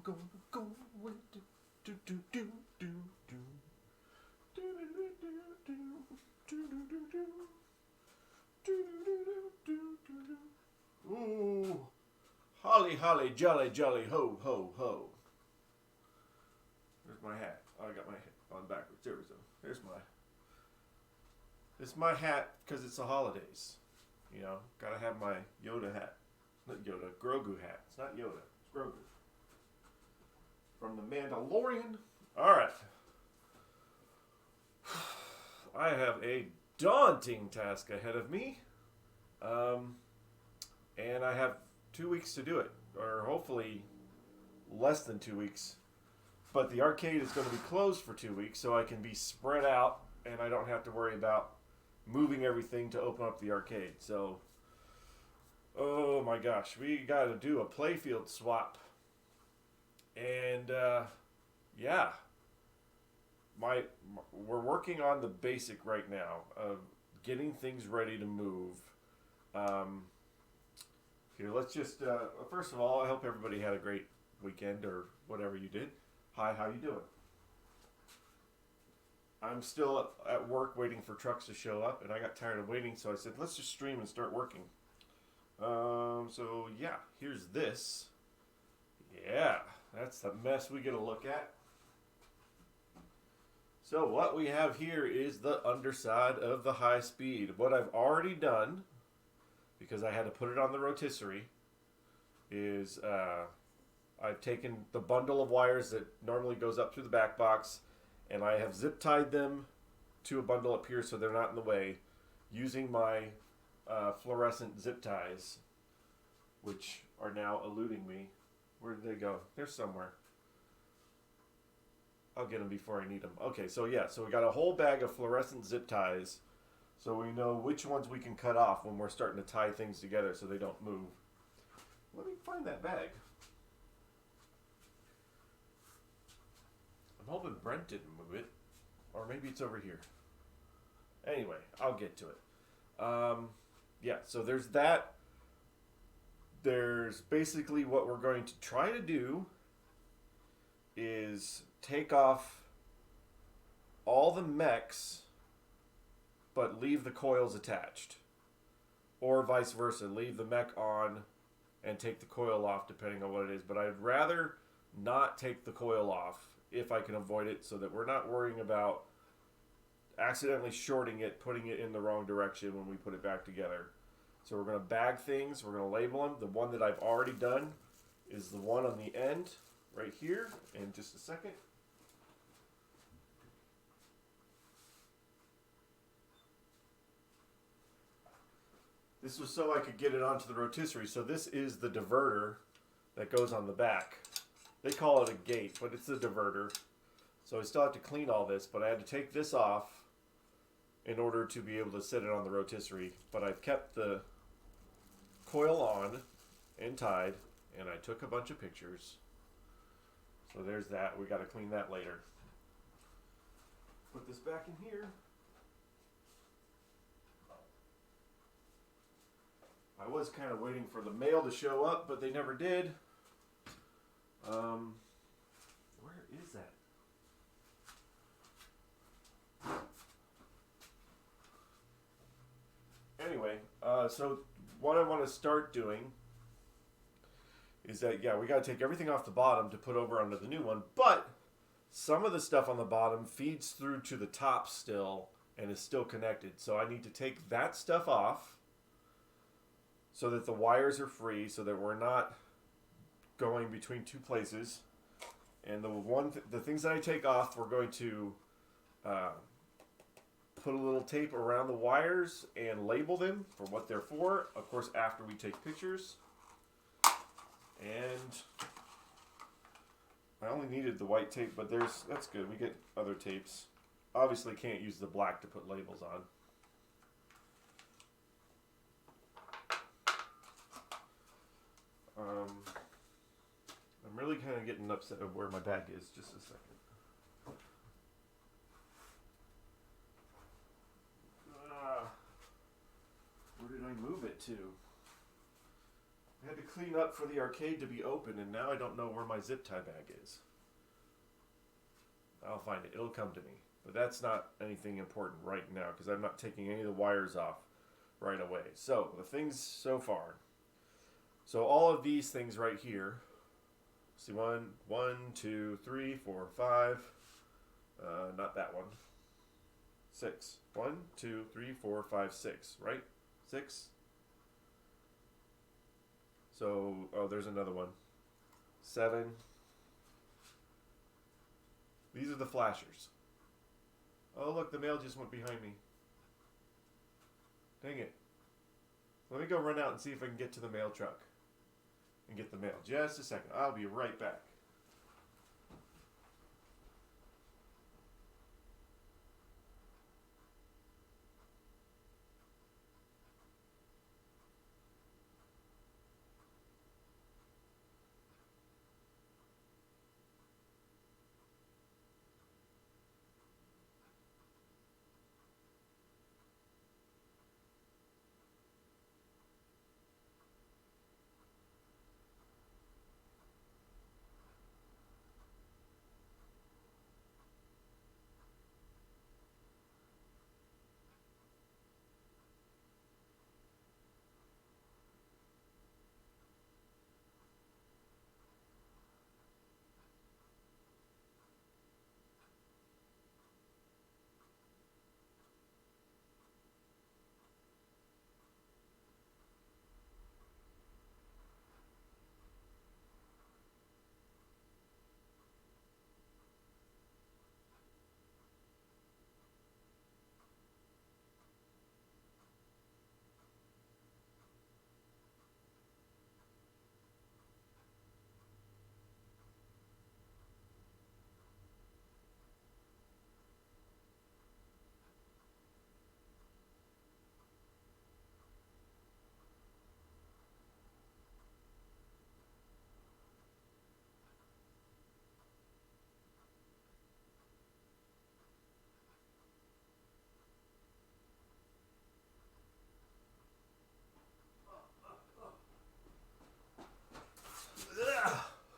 gonna go with do do do do do do do do do do do do. Ooh, holly holly jolly jolly ho ho ho. There's my hat. Oh, I got my hat on backwards. There we go. There's my. It's my hat because it's the holidays. You know, gotta have my Yoda hat. Not Yoda, Grogu hat. It's not Yoda, it's Grogu. From the Mandalorian. Alright. I have a daunting task ahead of me. And I have 2 weeks to do it. Or hopefully less than 2 weeks. But the arcade is going to be closed for 2 weeks, so I can be spread out and I don't have to worry about moving everything to open up the arcade. So, oh my gosh, we got to do a Playfield swap. And yeah, we're working on the basic right now of getting things ready to move. Here, let's just first of all, I hope everybody had a great weekend or whatever you did. Hi, how you doing? I'm still at work waiting for trucks to show up, and I got tired of waiting, so I said, let's just stream and start working. So yeah, here's this. Yeah, that's the mess we get a look at. So what we have here is the underside of the high speed. What I've already done, because I had to put it on the rotisserie, is I've taken the bundle of wires that normally goes up through the back box, and I have zip tied them to a bundle up here so they're not in the way, using my fluorescent zip ties, which are now eluding me. Where did they go? They're somewhere. I'll get them before I need them. Okay, so yeah, so we got a whole bag of fluorescent zip ties, so we know which ones we can cut off when we're starting to tie things together so they don't move. Let me find that bag. I'm hoping Brent didn't move it, or maybe it's over here. Anyway, I'll get to it. Yeah, so there's that. There's basically what we're going to try to do is take off all the mechs, but leave the coils attached. Or vice versa, leave the mech on and take the coil off, depending on what it is. But I'd rather not take the coil off if I can avoid it, so that we're not worrying about accidentally shorting it, putting it in the wrong direction when we put it back together. So we're going to bag things, we're going to label them. The one that I've already done is the one on the end right here. In just a second. This was so I could get it onto the rotisserie. So this is the diverter that goes on the back. They call it a gate, but it's a diverter. So I still have to clean all this, but I had to take this off in order to be able to set it on the rotisserie. But I've kept the coil on and tied, and I took a bunch of pictures. So there's that. We got to clean that later. Put this back in here. I was kind of waiting for the mail to show up, but they never did. Where is that? Anyway, so what I want to start doing is that, yeah, we got to take everything off the bottom to put over onto the new one, but some of the stuff on the bottom feeds through to the top still and is still connected. So I need to take that stuff off so that the wires are free, so that we're not going between two places. And the things that I take off, we're going to put a little tape around the wires and label them for what they're for, of course, after we take pictures. And I only needed the white tape, but that's good. We get other tapes. Obviously can't use the black to put labels on. I'm really kind of getting upset of where my bag is. Just a second. Where did I move it to? I had to clean up for the arcade to be open, and now I don't know where my zip tie bag is. I'll find it. It'll come to me. But that's not anything important right now because I'm not taking any of the wires off right away. So, the things so far. So, all of these things right here. See, 1, 2, 3, 4, 5. Not that one. 6. 1, 2, 3, 4, 5, 6. Right? 6. So, oh, there's another one. 7. These are the flashers. Oh, look, the mail just went behind me. Dang it. Let me go run out and see if I can get to the mail truck and get the mail. Just a second. I'll be right back.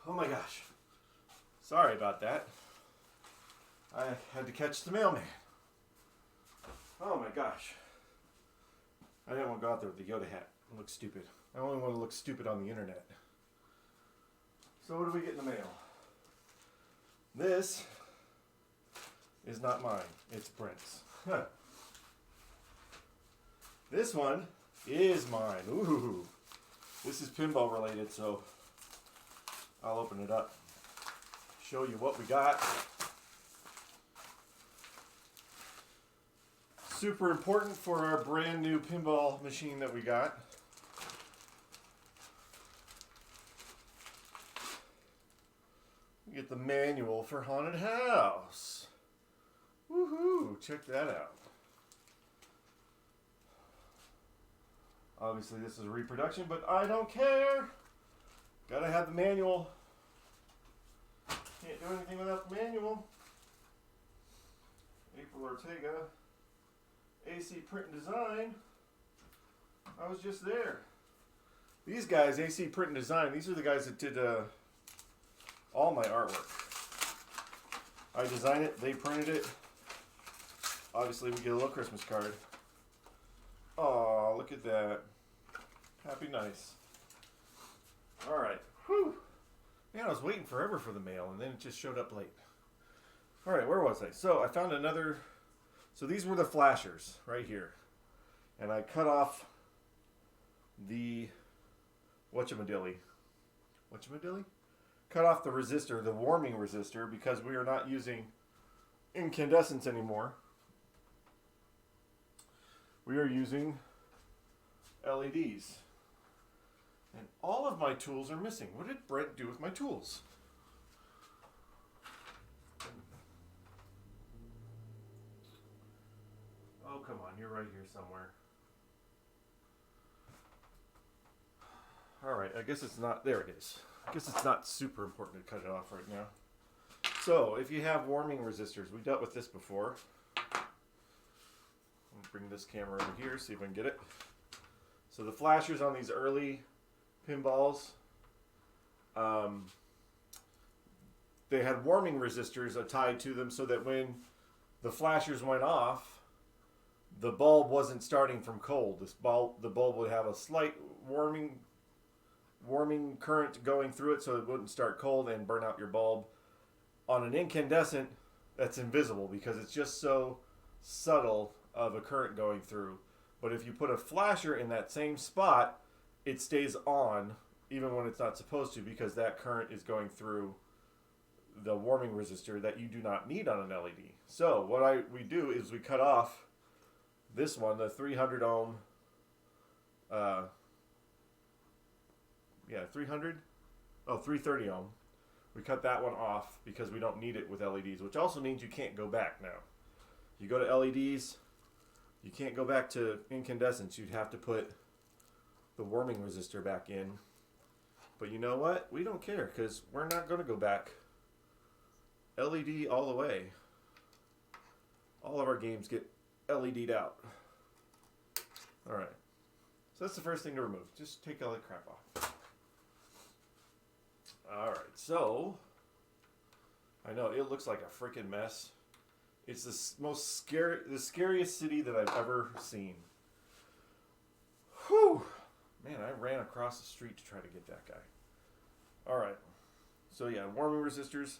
Oh my gosh. Sorry about that. I had to catch the mailman. Oh my gosh. I didn't want to go out there with the Yoda hat and look stupid. I only want to look stupid on the internet. So what do we get in the mail? This is not mine. It's Brent's. This one is mine. Ooh. This is pinball related, so I'll open it up. Show you what we got. Super important for our brand new pinball machine that we got. We get the manual for Haunted House. Woohoo! Check that out. Obviously this is a reproduction, but I don't care. Gotta have the manual. Can't do anything without the manual. April Ortega. AC Print and Design. I was just there. These guys, AC Print and Design, these are the guys that did all my artwork. I designed it, they printed it. Obviously we get a little Christmas card. Aw, look at that. Happy nice. Alright. Whew. Man, I was waiting forever for the mail and then it just showed up late. Alright, where was I? So I found another. So these were the flashers right here. And I cut off the whatchamadilly. Cut off the resistor, the warming resistor, because we are not using incandescents anymore. We are using LEDs. And all of my tools are missing. What did Brent do with my tools? Oh, come on. You're right here somewhere. Alright, I guess it's not. There it is. I guess it's not super important to cut it off right now. So, if you have warming resistors, we dealt with this before. I'll bring this camera over here, see if I can get it. So the flashers on these early pinballs. They had warming resistors tied to them so that when the flashers went off, the bulb wasn't starting from cold. The bulb would have a slight warming current going through it so it wouldn't start cold and burn out your bulb. On an incandescent, that's invisible because it's just so subtle of a current going through. But if you put a flasher in that same spot, it stays on even when it's not supposed to because that current is going through the warming resistor that you do not need on an LED. So what we do is we cut off this one, the 300 ohm 330 ohm. We cut that one off because we don't need it with LEDs, which also means you can't go back now. You go to LEDs, you can't go back to incandescents. You'd have to put the warming resistor back in. But you know what? We don't care because we're not going to go back. LED all the way. All of our games get LED'd out. All right. So that's the first thing to remove. Just take all that crap off. All right. So I know it looks like a freaking mess. It's the scariest city that I've ever seen. Whew. Man, I ran across the street to try to get that guy. All right. So yeah, warming resistors.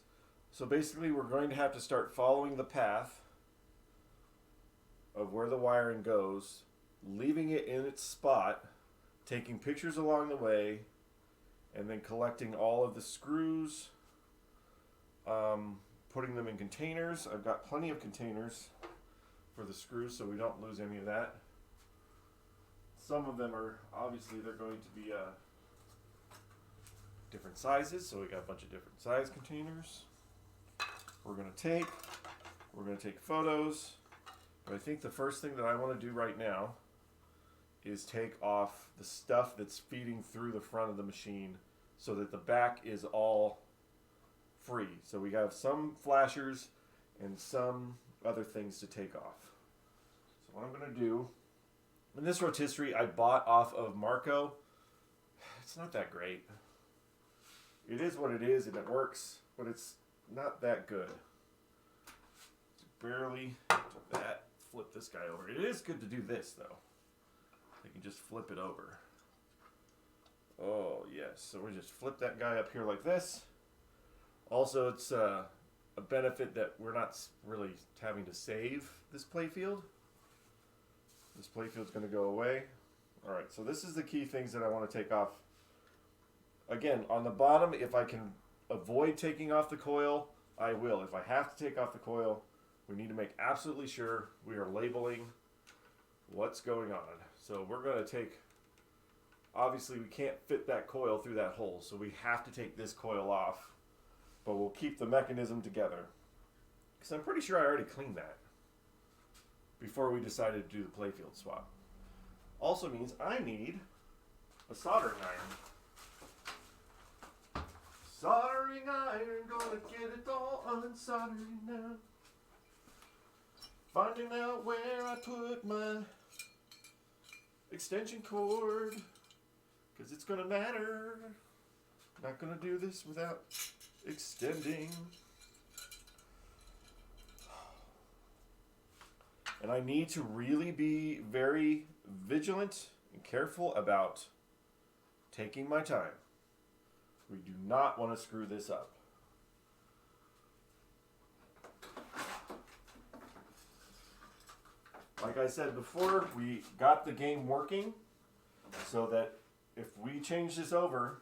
So basically we're going to have to start following the path of where the wiring goes, leaving it in its spot, taking pictures along the way, and then collecting all of the screws, putting them in containers. I've got plenty of containers for the screws so we don't lose any of that. Some of them are, obviously, they're going to be different sizes, so we got a bunch of different size containers. We're going to take photos, but I think the first thing that I want to do right now is take off the stuff that's feeding through the front of the machine so that the back is all free. So we have some flashers and some other things to take off. So what I'm going to do, and this rotisserie I bought off of Marco. It's not that great. It is what it is and it works, but it's not that good. Barely to that. Flip this guy over. It is good to do this though. You can just flip it over. Oh yes. So we just flip that guy up here like this. Also, it's a benefit that we're not really having to save this playfield. This playfield's going to go away. All right. So this is the key things that I want to take off. Again, on the bottom, if I can avoid taking off the coil, I will. If I have to take off the coil, we need to make absolutely sure we are labeling what's going on. So we're going to take, obviously we can't fit that coil through that hole, so we have to take this coil off, but we'll keep the mechanism together. Because I'm pretty sure I already cleaned that before we decided to do the playfield swap. Also means I need a soldering iron. Soldering iron, gonna get it all unsoldering now. Finding out where I put my extension cord, because it's gonna matter. Not gonna do this without extending. And I need to really be very vigilant and careful about taking my time. We do not want to screw this up. Like I said before, we got the game working so that if we change this over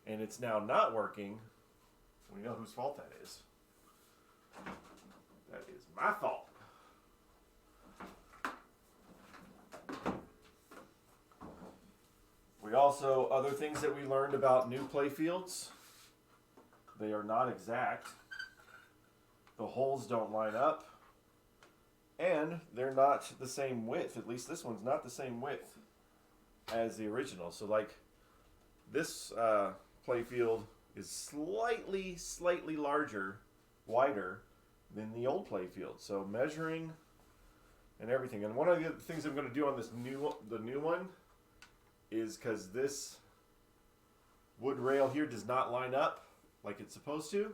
and it's now not working, we know whose fault that is. That is my fault. We also, other things that we learned about new playfields, they are not exact. The holes don't line up. And they're not the same width. At least this one's not the same width as the original. So like this playfield is slightly larger, wider than the old playfield. So measuring and everything. And one of the things I'm going to do on this the new one is because this wood rail here does not line up like it's supposed to,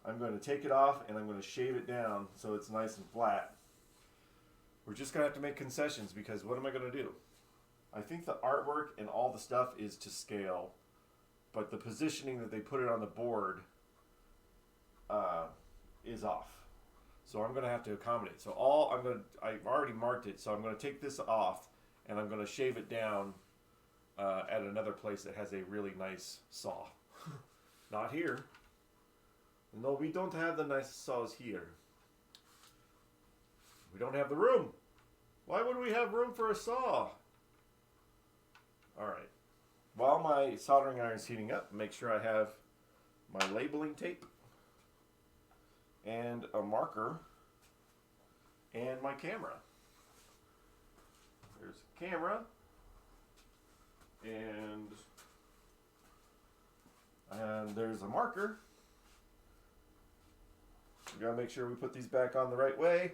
I'm going to take it off and I'm going to shave it down so it's nice and flat. We're just going to have to make concessions because what am I going to do? I think the artwork and all the stuff is to scale, but the positioning that they put it on the board is off. So I'm going to have to accommodate. So I've already marked it, so I'm going to take this off and I'm going to shave it down at another place that has a really nice saw. Not here. No, we don't have the nice saws here. We don't have the room. Why would we have room for a saw? Alright. While my soldering iron is heating up, make sure I have my labeling tape and a marker and my camera. There's a camera and there's a marker. We gotta make sure we put these back on the right way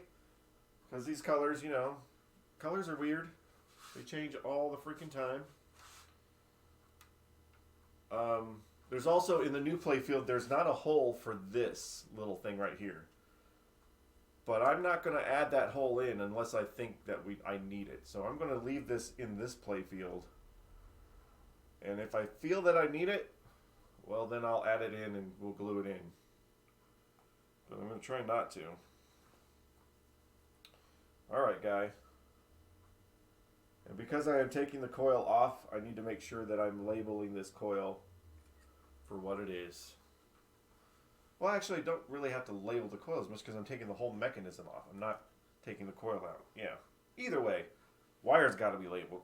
because these colors, you know, colors are weird. They change all the freaking time. There's also, in the new Playfield, there's not a hole for this little thing right here. But I'm not going to add that hole in unless I think that I need it. So I'm going to leave this in this Playfield. And if I feel that I need it, well, then I'll add it in and we'll glue it in. But I'm going to try not to. Alright, guy. And because I am taking the coil off, I need to make sure that I'm labeling this coil for what it is. Well, actually, I don't really have to label the coil as much because I'm taking the whole mechanism off. I'm not taking the coil out. Yeah. Either way, wire's got to be labeled.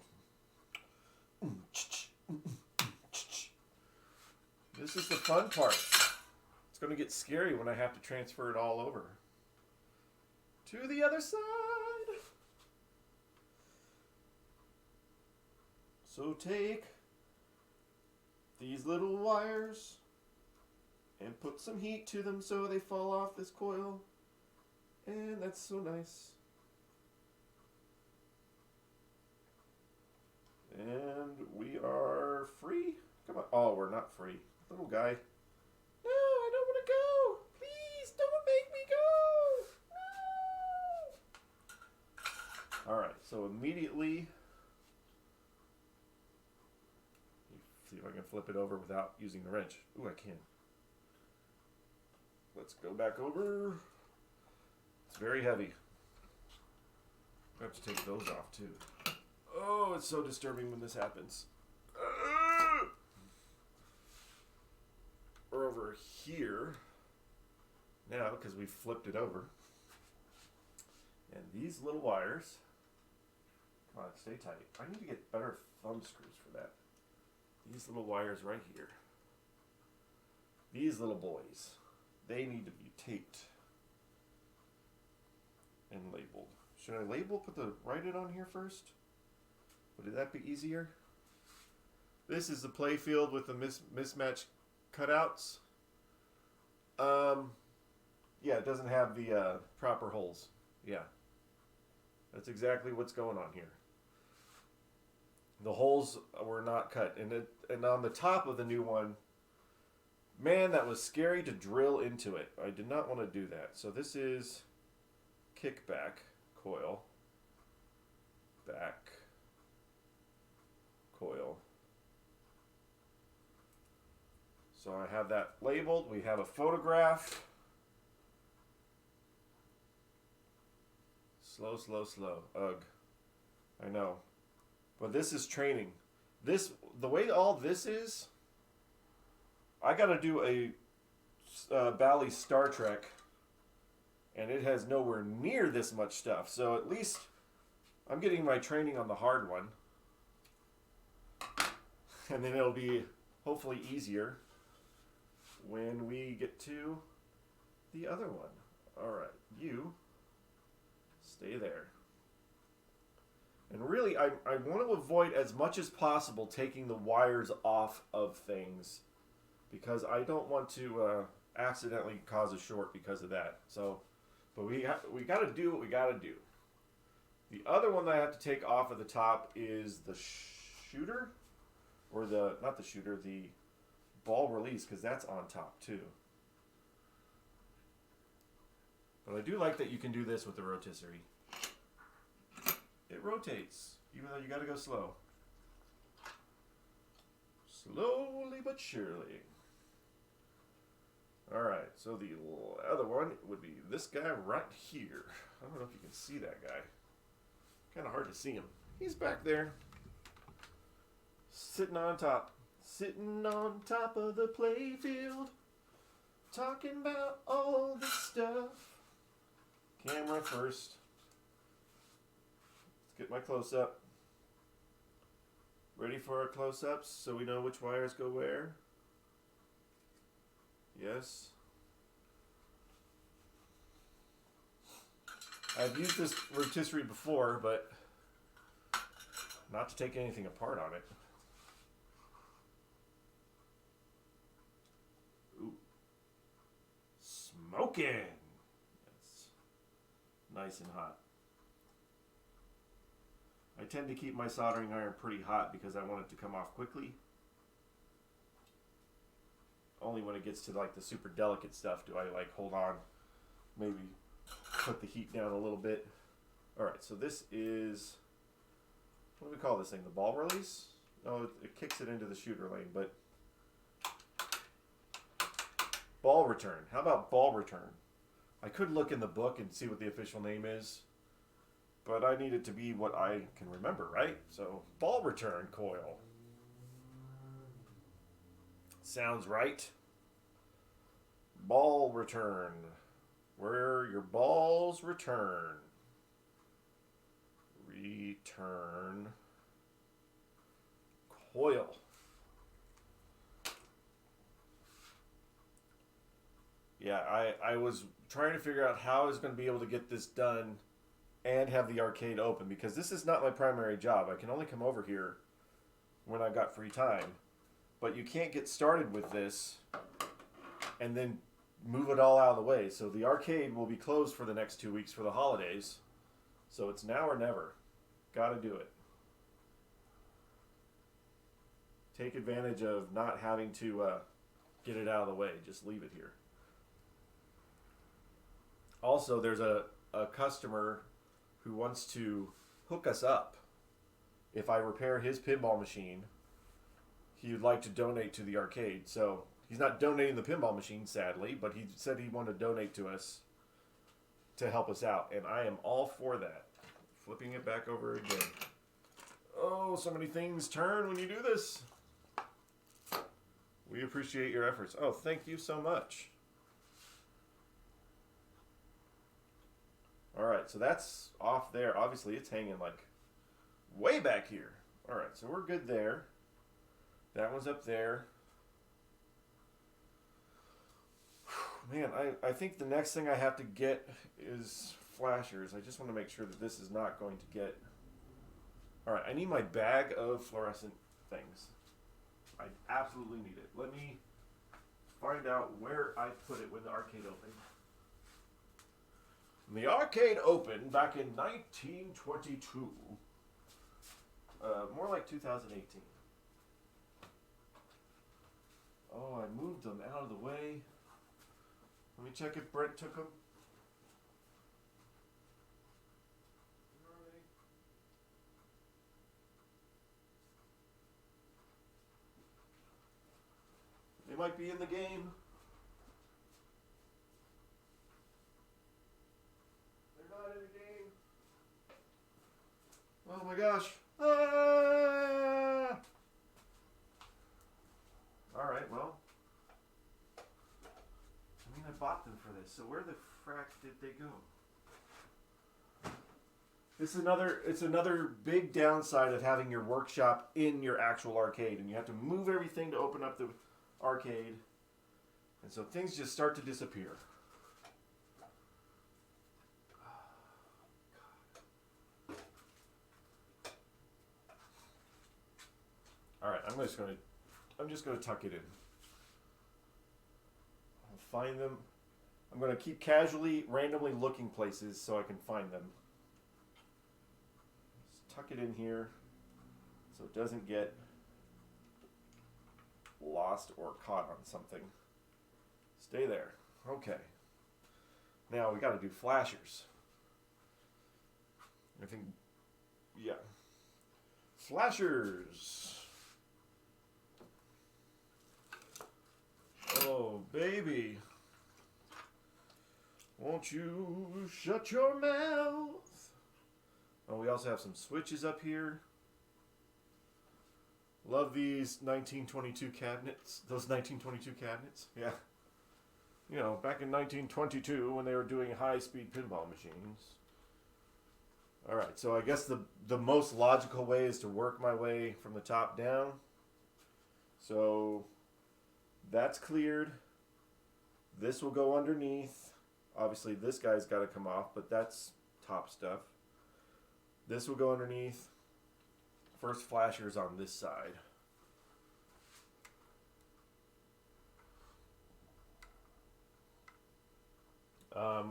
This is the fun part. It's going to get scary when I have to transfer it all over to the other side. So take these little wires and put some heat to them so they fall off this coil. And that's so nice. And we are free. Come on. Oh, we're not free. Little guy. No, I don't want to go. Please don't make me go. No. Alright, so immediately, see if I can flip it over without using the wrench. Ooh, I can. Let's go back over. It's very heavy. I have to take those off too. Oh, it's so disturbing when this happens. We're over here now because we flipped it over. And these little wires, come on, stay tight. I need to get better thumb screws for that. These little wires right here. These little boys, they need to be taped and labeled. Should I write it on here first? Would that be easier? This is the Playfield with the mismatched cutouts. Yeah, it doesn't have the proper holes. Yeah. That's exactly what's going on here. The holes were not cut. And on the top of the new one, man, that was scary to drill into it. I did not want to do that. So this is kickback coil. Back coil. So I have that labeled. We have a photograph. Slow, slow, slow. Ugh. I know. But this is training. The way all this is, I got to do a Bally Star Trek, and it has nowhere near this much stuff. So at least I'm getting my training on the hard one. And then it'll be hopefully easier when we get to the other one. Alright, you stay there. And really, I want to avoid as much as possible taking the wires off of things because I don't want to accidentally cause a short because of that. So, but we got to do what we got to do. The other one that I have to take off of the top is the shooter, or not the shooter, the ball release because that's on top too. But I do like that you can do this with the rotisserie. It rotates, even though you got to go slow. Slowly but surely. Alright, so the other one would be this guy right here. I don't know if you can see that guy. Kind of hard to see him. He's back there. Sitting on top. Sitting on top of the playfield. Talking about all this stuff. Camera first. Let's get my close-up. Ready for our close-ups so we know which wires go where? Yes. I've used this rotisserie before, but not to take anything apart on it. Ooh. Smoking! It's nice and hot. I tend to keep my soldering iron pretty hot because I want it to come off quickly. Only when it gets to like the super delicate stuff do I like hold on, maybe put the heat down a little bit. Alright, so this is, what do we call this thing? The ball release? No, it kicks it into the shooter lane, but ball return. How about ball return? I could look in the book and see what the official name is, but I need it to be what I can remember, right? So, ball return coil. Sounds right. Ball return. Where your balls return. Return. Coil. Yeah, I was trying to figure out how I was going to be able to get this done and have the arcade open, because this is not my primary job. I can only come over here when I've got free time. But you can't get started with this and then move it all out of the way. So the arcade will be closed for the next 2 weeks for the holidays. So it's now or never. Gotta do it. Take advantage of not having to get it out of the way. Just leave it here. Also, there's a customer who wants to hook us up. If I repair his pinball machine, he would like to donate to the arcade. So he's not donating the pinball machine, sadly, but he said he wanted to donate to us to help us out. And I am all for that. Flipping it back over again. Oh, so many things turn when you do this. We appreciate your efforts. Oh, thank you so much. Alright, so that's off there. Obviously, it's hanging like way back here. Alright, so we're good there. That one's up there. Man, I think the next thing I have to get is flashers. I just want to make sure that this is not going to get... Alright, I need my bag of fluorescent things. I absolutely need it. Let me find out where I put it when the arcade opened. The arcade opened back in 1922. More like 2018. Oh, I moved them out of the way. Let me check if Brent took them. They might be in the game. They're not in the game. Oh my gosh. Ah! Alright, well. I mean, I bought them for this, so where the frack did they go? It's another big downside of having your workshop in your actual arcade, and you have to move everything to open up the arcade, and so things just start to disappear. Alright, I'm just gonna tuck it in. I'll find them. I'm gonna keep casually, randomly looking places so I can find them. Just tuck it in here so it doesn't get lost or caught on something. Stay there. Okay. Now we got to do flashers. I think, yeah. Flashers. Oh, baby. Won't you shut your mouth? Oh, we also have some switches up here. Love these 1922 cabinets. Those 1922 cabinets. Yeah. You know, back in 1922 when they were doing high-speed pinball machines. All right, so I guess the most logical way is to work my way from the top down. So that's cleared. This will go underneath. Obviously, this guy's got to come off, but that's top stuff. This will go underneath. First flasher's on this side.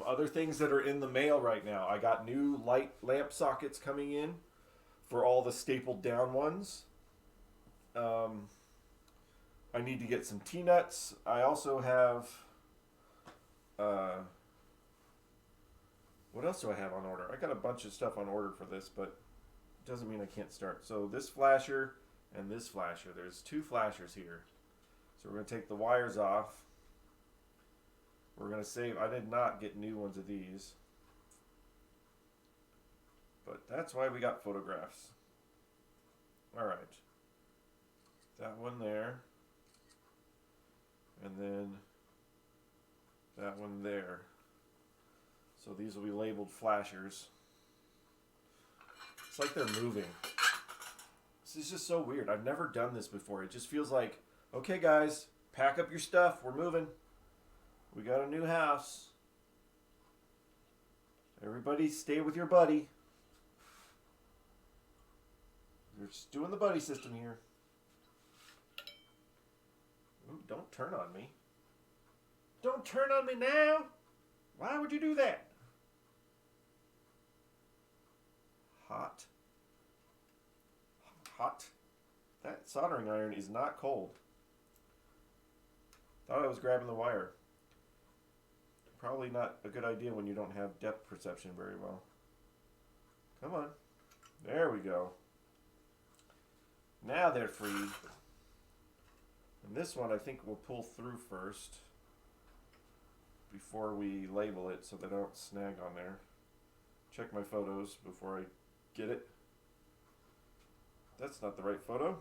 Other things that are in the mail right now. I got new light lamp sockets coming in for all the stapled down ones. I need to get some T-nuts. I also have... what else do I have on order? I got a bunch of stuff on order for this, but it doesn't mean I can't start. So this flasher and this flasher. There's two flashers here. So we're going to take the wires off. We're going to save. I did not get new ones of these. But that's why we got photographs. Alright. That one there. And then that one there. So these will be labeled flashers. It's like they're moving. This is just so weird. I've never done this before. It just feels like, okay guys, pack up your stuff. We're moving. We got a new house. Everybody stay with your buddy. We're just doing the buddy system here. Ooh, don't turn on me. Don't turn on me now. Why would you do that? Hot. Hot. That soldering iron is not cold. Thought I was grabbing the wire. Probably not a good idea when you don't have depth perception very well. Come on. There we go. Now they're free. And this one I think we'll pull through first before we label it so they don't snag on there. Check my photos before I get it. That's not the right photo.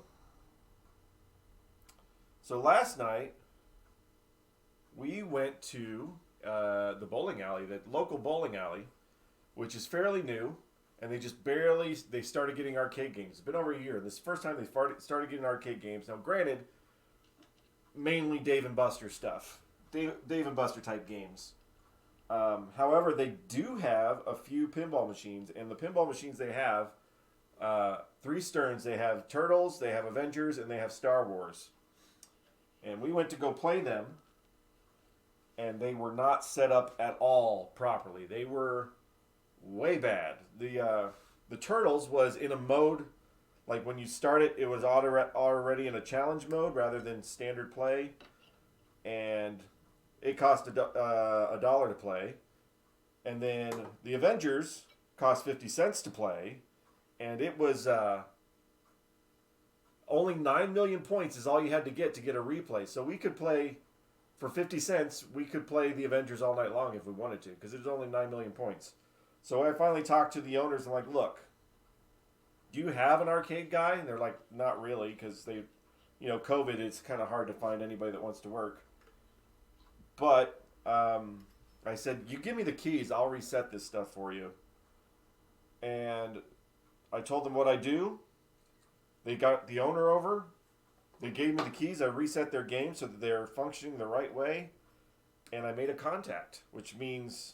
So last night we went to the bowling alley, the local bowling alley, which is fairly new, and they started getting arcade games. It's been over a year. This is the first time they started getting arcade games. Now granted, mainly Dave and Buster stuff. Dave and Buster type games. However, they do have a few pinball machines, and the pinball machines they have, three Sterns. They have Turtles, they have Avengers, and they have Star Wars. And we went to go play them, and they were not set up at all properly. They were way bad. The Turtles was in a mode, like when you start it, it was already in a challenge mode rather than standard play, and it cost $1 to play. And then the Avengers cost 50 cents to play, and it was only 9 million points is all you had to get a replay. So we could play, for 50 cents, we could play the Avengers all night long if we wanted to, because it was only 9 million points. So I finally talked to the owners and like, look, do you have an arcade guy? And they're like, not really, because they, COVID, it's kind of hard to find anybody that wants to work. But I said, you give me the keys, I'll reset this stuff for you. And I told them what I do. They got the owner over. They gave me the keys. I reset their game so that they're functioning the right way. And I made a contact, which means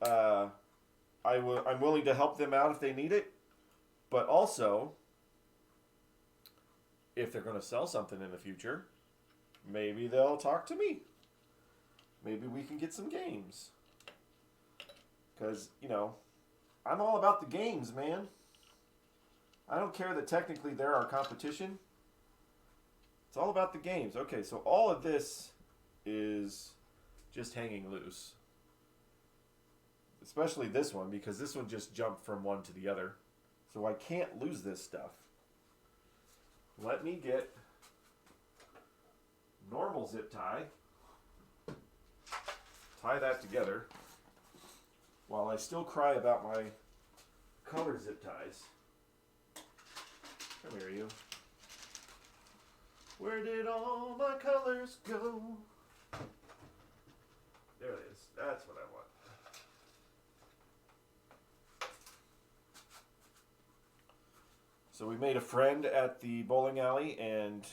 I'm willing to help them out if they need it. But also, if they're going to sell something in the future, maybe they'll talk to me. Maybe we can get some games. Because, I'm all about the games, man. I don't care that technically they're our competition. It's all about the games. Okay, so all of this is just hanging loose. Especially this one, because this one just jumped from one to the other. So I can't lose this stuff. Let me get normal zip tie. Tie that together. While I still cry about my color zip ties. Come here, you. Where did all my colors go? There it is. That's what I want. So we made a friend at the bowling alley, and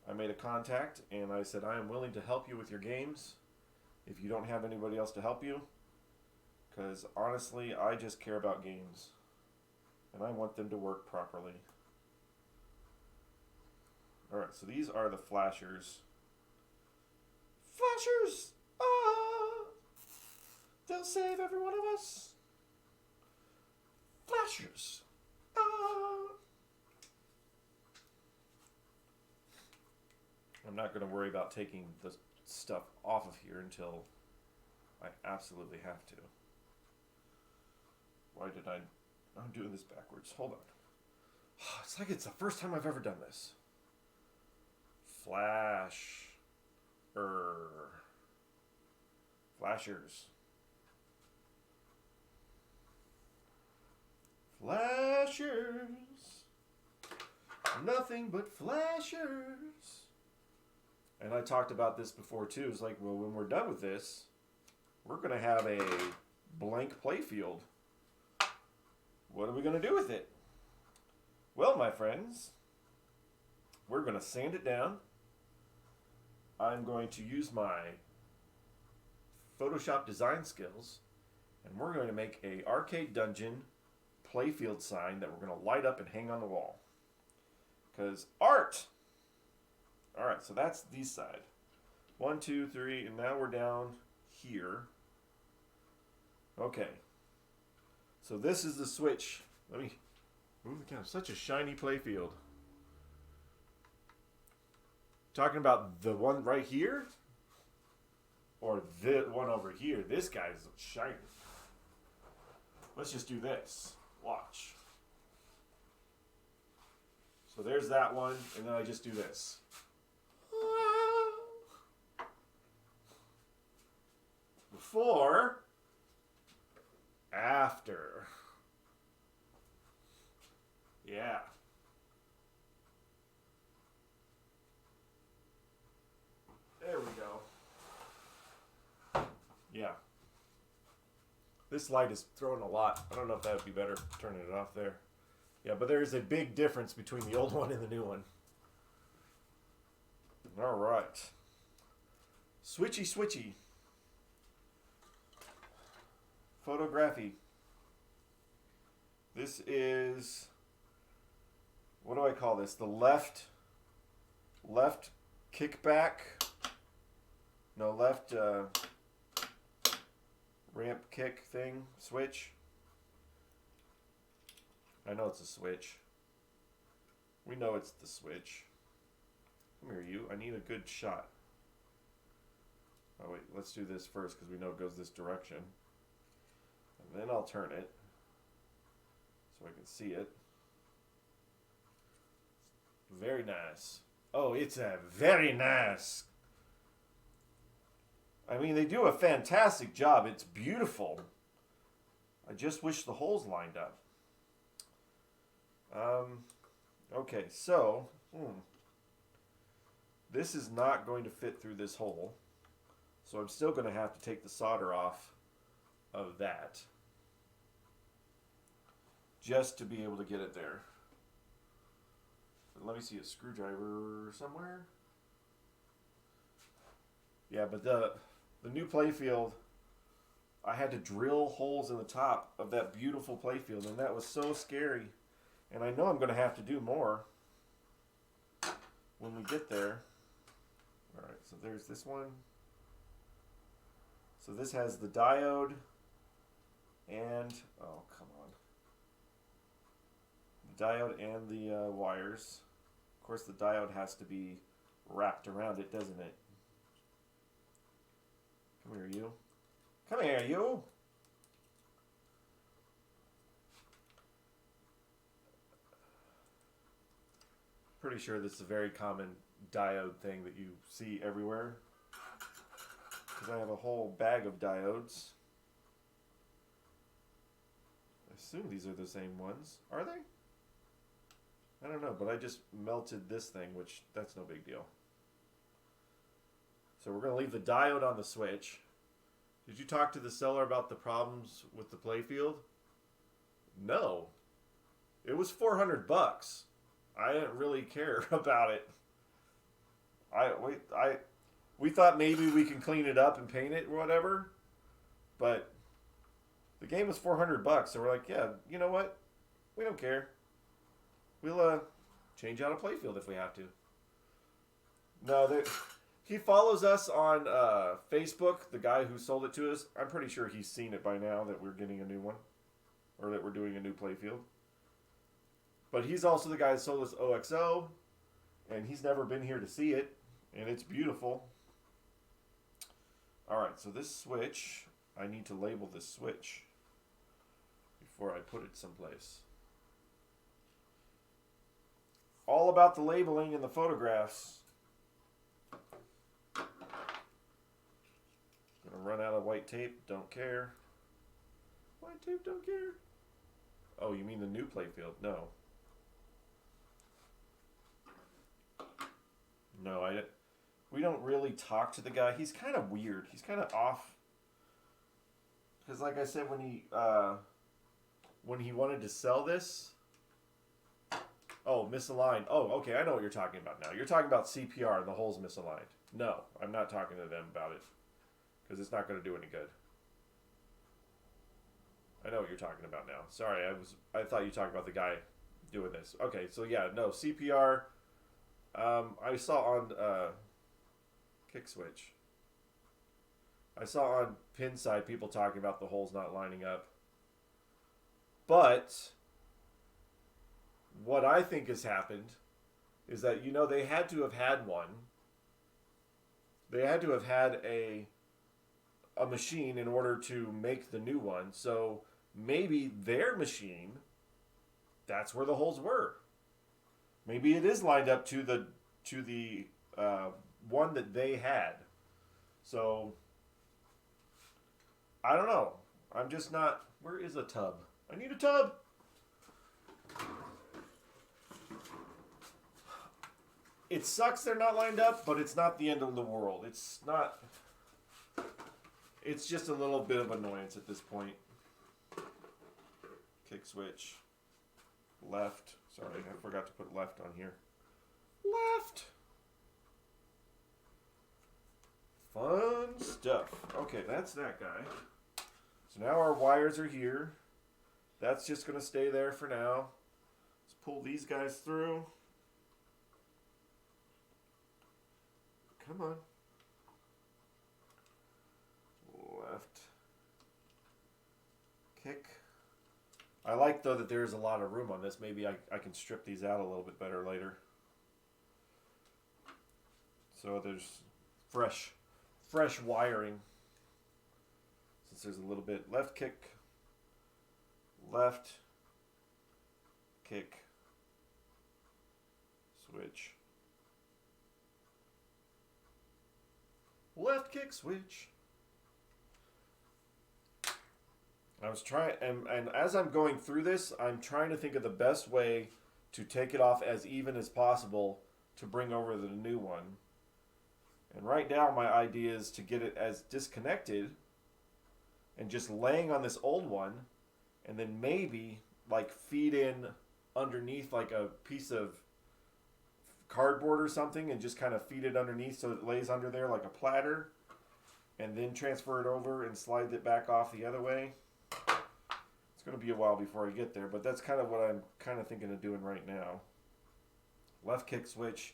I made a contact, and I said, I am willing to help you with your games if you don't have anybody else to help you. Because honestly, I just care about games. And I want them to work properly. Alright, so these are the flashers. Flashers! Ah! They'll save every one of us. Flashers! Ah! I'm not going to worry about taking the stuff off of here until I absolutely have to. Why did I'm doing this backwards. Hold on. It's like it's the first time I've ever done this. Flashers. Flashers. Nothing but flashers. And I talked about this before too. It's like, well, when we're done with this, we're going to have a blank playfield. What are we going to do with it? Well, my friends, we're going to sand it down. I'm going to use my Photoshop design skills, and we're going to make a arcade dungeon playfield sign that we're going to light up and hang on the wall. Because art! Alright, so that's the side. 1, 2, 3, and now we're down here. Okay. So this is the switch. Let me move the camera. Such a shiny playfield. Talking about the one right here? Or the one over here? This guy's shiny. Let's just do this. Watch. So there's that one, and then I just do this. Before, after. Yeah. There we go. Yeah. This light is throwing a lot. I don't know if that would be better turning it off there. Yeah, but there's a big difference between the old one and the new one. All right. Switchy, switchy. Photography. This is, what do I call this? The left kickback. No, left ramp kick thing, switch. I know it's a switch. We know it's the switch. Come here, you. I need a good shot. Oh, wait. Let's do this first because we know it goes this direction. And then I'll turn it so I can see it. Very nice. Oh, it's a very nice. I mean, they do a fantastic job. It's beautiful. I just wish the holes lined up. Okay, so this is not going to fit through this hole. So I'm still going to have to take the solder off of that just to be able to get it there. But let me see a screwdriver somewhere. Yeah, but the new playfield, I had to drill holes in the top of that beautiful playfield, and that was so scary. And I know I'm going to have to do more when we get there. Alright, so there's this one. So this has the diode and, oh, come on. The diode and the wires, course, the diode has to be wrapped around it, doesn't it? Come here, you. Come here, you. Pretty sure this is a very common diode thing that you see everywhere. Because I have a whole bag of diodes. I assume these are the same ones. Are they? I don't know, but I just melted this thing, which that's no big deal. So we're going to leave the diode on the switch. Did you talk to the seller about the problems with the Playfield? No. It was $400. I didn't really care about it. We thought maybe we can clean it up and paint it or whatever, but the game was $400, so we're like, yeah, you know what? We don't care. We'll change out a Playfield if we have to. No, he follows us on Facebook, the guy who sold it to us. I'm pretty sure he's seen it by now that we're getting a new one, or that we're doing a new Playfield. But he's also the guy that sold us OXO, and he's never been here to see it, and it's beautiful. Alright, so this switch, I need to label this switch before I put it someplace. All about the labeling in the photographs. Gonna run out of white tape, don't care. White tape, don't care. Oh, you mean the new Playfield? No. No, we don't really talk to the guy. He's kind of weird. He's kind of off. Because like I said, when he wanted to sell this... Oh, misaligned. Oh, okay, I know what you're talking about now. You're talking about CPR and the hole's misaligned. No, I'm not talking to them about it. Because it's not going to do any good. I know what you're talking about now. Sorry, I thought you talked about the guy doing this. Okay, so yeah, no, CPR... I saw on Kick Switch. I saw on Pinside people talking about the holes not lining up. But what I think has happened is that, you know, they had to have had one. They had to have had a machine in order to make the new one. So maybe their machine, that's where the holes were. Maybe it is lined up to the one that they had. So I don't know. I'm just not. Where is a tub? I need a tub. It sucks they're not lined up, but it's not the end of the world. It's not. It's just a little bit of annoyance at this point. Kick switch. Left. Sorry, I forgot to put left on here. Left. Fun stuff. Okay, that's that guy. So now our wires are here. That's just going to stay there for now. Let's pull these guys through. Come on. Left. Kick. I like, though, that there's a lot of room on this. Maybe I can strip these out a little bit better later. So there's fresh wiring. Since there's a little bit. Left kick. Left. Kick. Switch. Left kick switch. I was trying, and as I'm going through this, I'm trying to think of the best way to take it off as even as possible to bring over the new one. And right now my idea is to get it as disconnected and just laying on this old one, and then maybe like feed in underneath like a piece of cardboard or something and just kind of feed it underneath so it lays under there like a platter, and then transfer it over and slide it back off the other way. It's going to be a while before I get there, but that's kind of what I'm kind of thinking of doing right now. Left kick switch.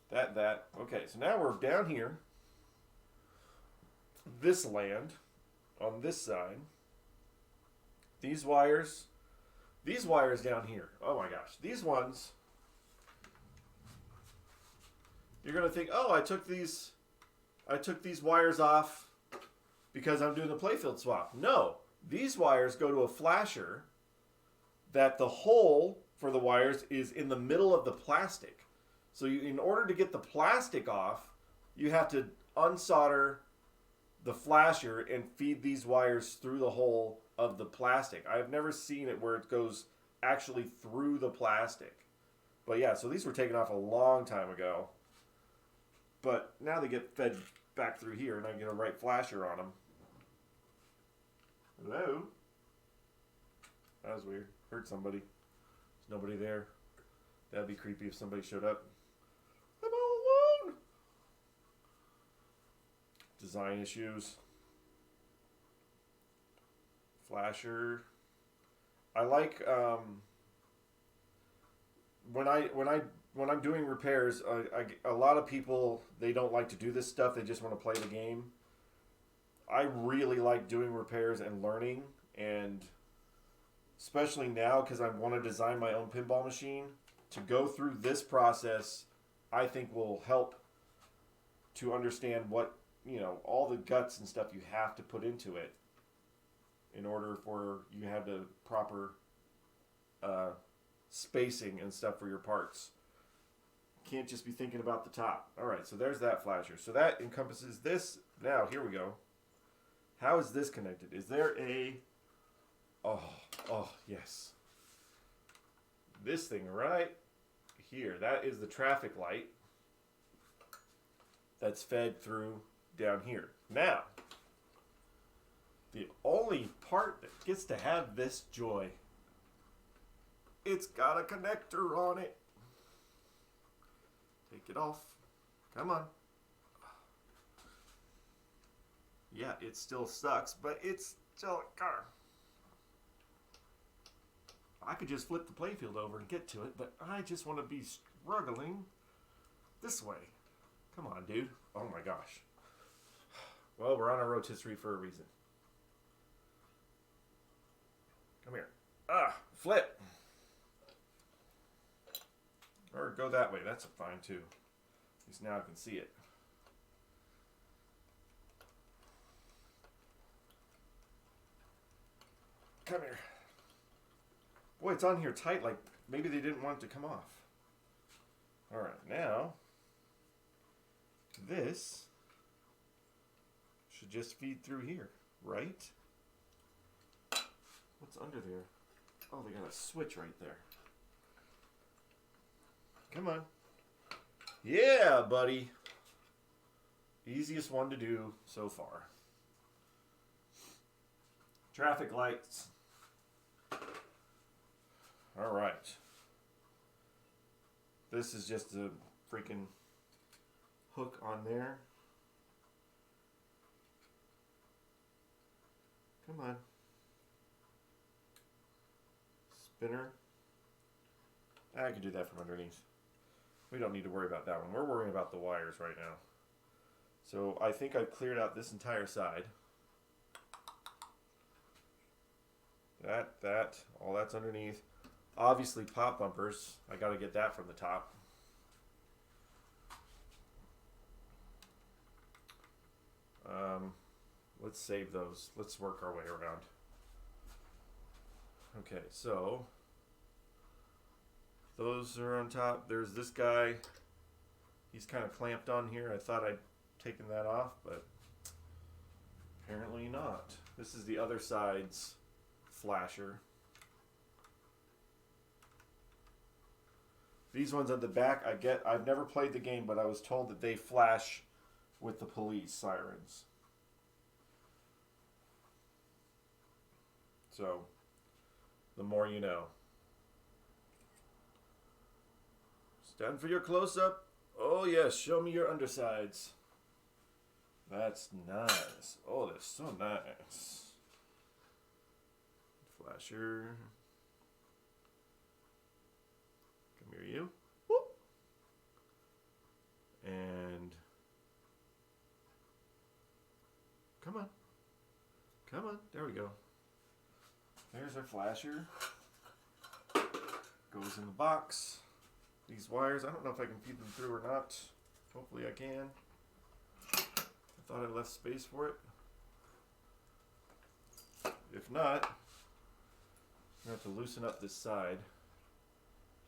That. Okay, so now we're down here. This land on this side. These wires down here. Oh my gosh. These ones you're going to think, oh, I took these wires off because I'm doing the Playfield swap. No, these wires go to a flasher that the hole for the wires is in the middle of the plastic. So in order to get the plastic off, you have to unsolder the flasher and feed these wires through the hole of the plastic. I've never seen it where it goes actually through the plastic. But yeah, so these were taken off a long time ago. But now they get fed back through here and I get a right flasher on them. Hello? That was weird. Heard somebody. There's nobody there. That'd be creepy if somebody showed up. I'm all alone. Design issues. Flasher. I like when I'm doing repairs. A lot of people, they don't like to do this stuff. They just want to play the game. I really like doing repairs and learning, and especially now because I want to design my own pinball machine. To go through this process, I think will help to understand what, all the guts and stuff you have to put into it in order for you to have the proper spacing and stuff for your parts. Can't just be thinking about the top. All right, so there's that flasher. So that encompasses this. Now, here we go. How is this connected? Is there a... Oh, yes. This thing right here. That is the traffic light that's fed through down here. Now, the only part that gets to have this joy, it's got a connector on it. Take it off. Come on. Yeah, it still sucks, but it's still a car. I could just flip the Playfield over and get to it, but I just want to be struggling this way. Come on, dude. Oh my gosh. Well, we're on a rotisserie for a reason. Come here. Flip. Or go that way. That's fine too. At least now I can see it. Come here. Boy, it's on here tight, like maybe they didn't want it to come off. Alright, now this should just feed through here, right? What's under there? Oh, they got a switch right there. Come on. Yeah, buddy. Easiest one to do so far. Traffic lights. All right. This is just a freaking hook on there. Come on. Spinner. I can do that from underneath. We don't need to worry about that one. We're worrying about the wires right now. So I think I've cleared out this entire side. All that's underneath. Obviously pop bumpers. I got to get that from the top. Let's save those. Let's work our way around. Okay, so those are on top. There's this guy. He's kind of clamped on here. I thought I'd taken that off, but apparently not. This is the other side's flasher. These ones at the back, I've never played the game, but I was told that they flash with the police sirens. So, the more you know. Stand for your close-up. Oh yes, show me your undersides. That's nice. Oh, that's so nice. Flasher. Come here, you. Whoop. And come on. Come on. There we go. There's our flasher. Goes in the box. These wires, I don't know if I can feed them through or not. Hopefully I can. I thought I left space for it. If not, I'm going to have to loosen up this side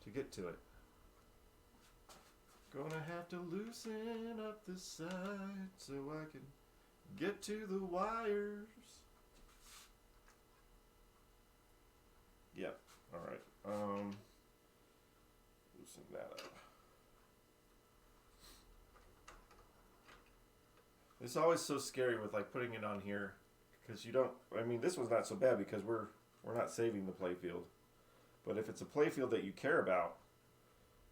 to get to it. Gonna have to loosen up this side so I can get to the wires. Yep. Alright. Loosen that up. It's always so scary with like putting it on here because you don't. I mean, this one's not so bad because we're not saving the playfield. But if it's a playfield that you care about,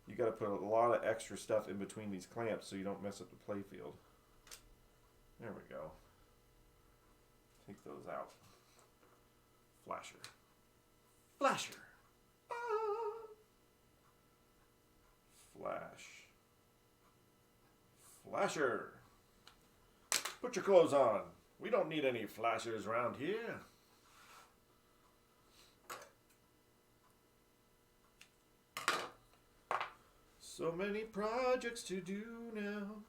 you got to put a lot of extra stuff in between these clamps so you don't mess up the playfield. There we go. Take those out. Flasher. Flasher. Ah. Flash. Flasher. Put your clothes on. We don't need any flashers around here. So many projects to do now.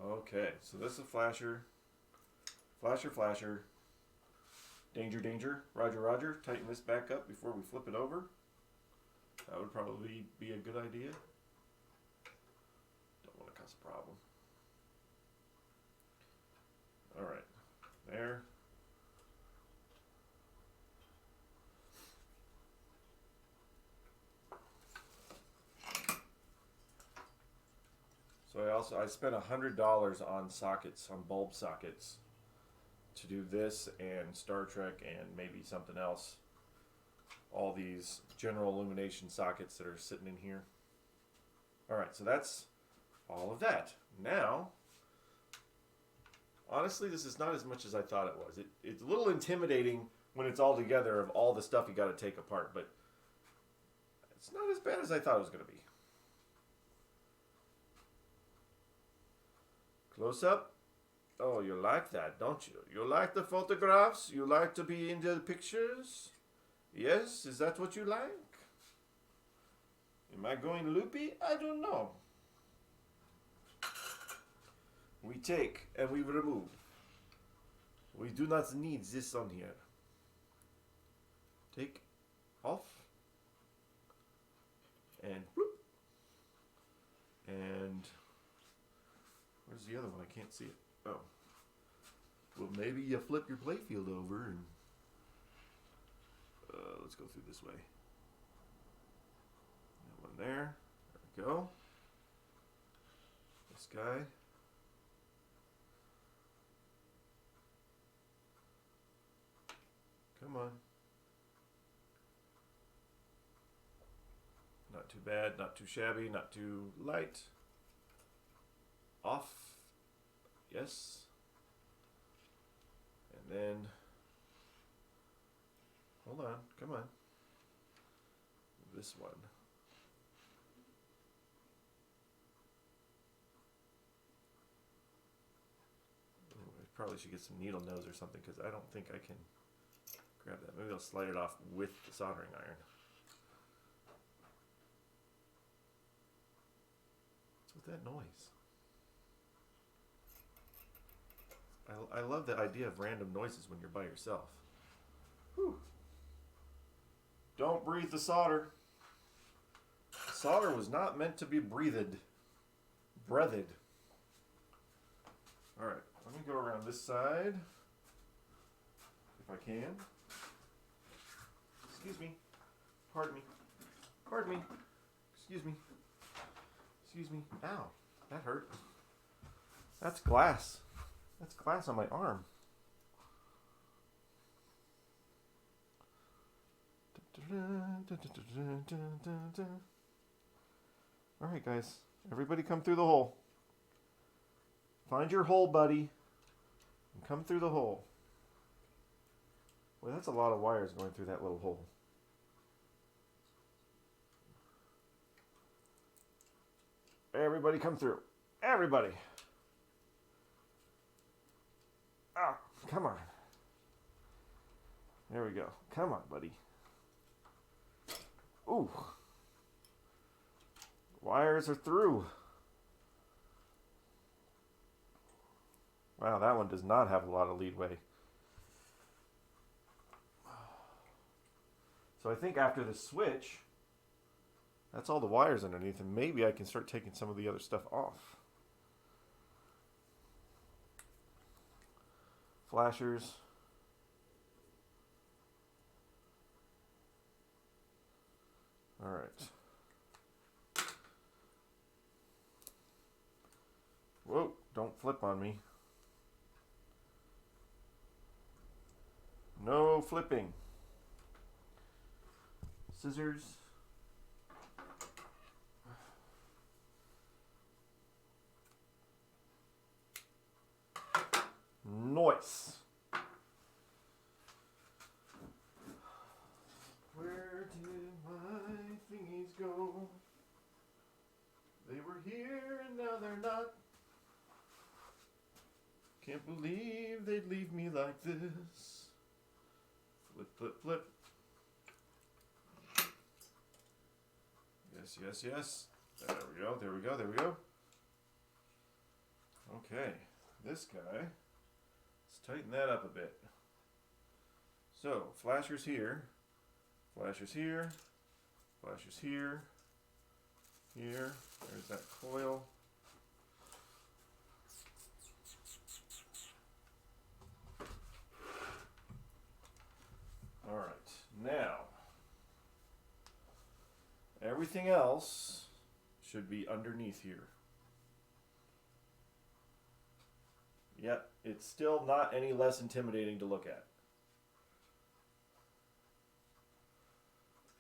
Okay, so this is a flasher. Flasher, flasher. Danger, danger. Roger, roger. Tighten this back up before we flip it over. That would probably be a good idea. Don't want to cause a problem. Alright, there. So I spent $100 on sockets, on bulb sockets, to do this and Star Trek and maybe something else. All these general illumination sockets that are sitting in here. Alright, so that's all of that. Now, honestly, this is not as much as I thought it was. It's a little intimidating when it's all together of all the stuff you got to take apart, but it's not as bad as I thought it was going to be. Close up. Oh, you like that, don't you? You like the photographs? You like to be in the pictures? Yes? Is that what you like? Am I going loopy? I don't know. We take and we remove. We do not need this on here. Take off. And whoop. And where's the other one? I can't see it. Oh. Well, maybe you flip your playfield over and let's go through this way. That one there. There we go. This guy. Come on. Not too bad, not too shabby, not too light. Off. Yes. And then, hold on, come on. This one. Ooh, I probably should get some needle nose or something because I don't think I can grab that. Maybe I'll slide it off with the soldering iron. What's with that noise? I love the idea of random noises when you're by yourself. Whew. Don't breathe the solder. Solder was not meant to be breathed. Breathed. Alright, let me go around this side. If I can. Excuse me. Pardon me. Pardon me. Excuse me. Excuse me. Ow. That hurt. That's glass. That's glass on my arm. Alright guys, everybody come through the hole. Find your hole, buddy, and come through the hole. Well, that's a lot of wires going through that little hole. Everybody come through. Everybody. Ah, come on. There we go. Come on, buddy. Ooh. Wires are through. Wow, that one does not have a lot of leadway. So I think after the switch, that's all the wires underneath, and maybe I can start taking some of the other stuff off. Flashers. All right. Whoa, don't flip on me. No flipping. Scissors. Noise. Where did my thingies go? They were here and now they're not. Can't believe they'd leave me like this. Flip, flip, flip. Yes, yes, yes. There we go, there we go, there we go. Okay, this guy, let's tighten that up a bit. So, flashers here, flashers here, flashers here, here, there's that coil. All right, now, everything else should be underneath here. Yep, it's still not any less intimidating to look at.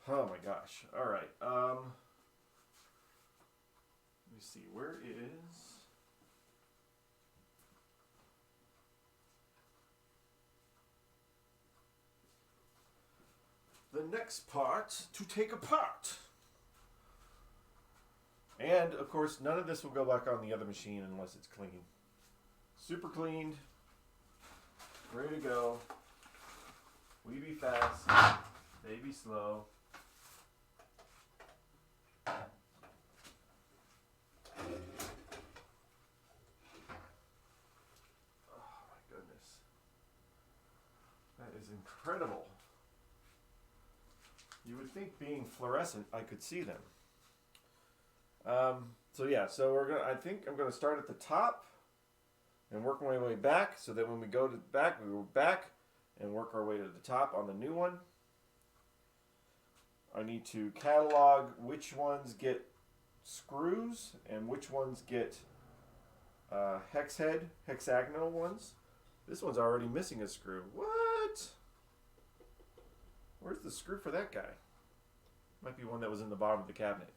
Oh my gosh. All right. Let me see. Where is... the next part to take apart? And, of course, none of this will go back on the other machine unless it's clean. Super cleaned. Ready to go. We be fast. They be slow. Oh my goodness. That is incredible. You would think being fluorescent, I could see them. So yeah, so I think I'm gonna start at the top and work my way back so that when we go to the back, we go back and work our way to the top on the new one. I need to catalog which ones get screws and which ones get hex head, hexagonal ones. This one's already missing a screw. What? Where's the screw for that guy? Might be one that was in the bottom of the cabinet.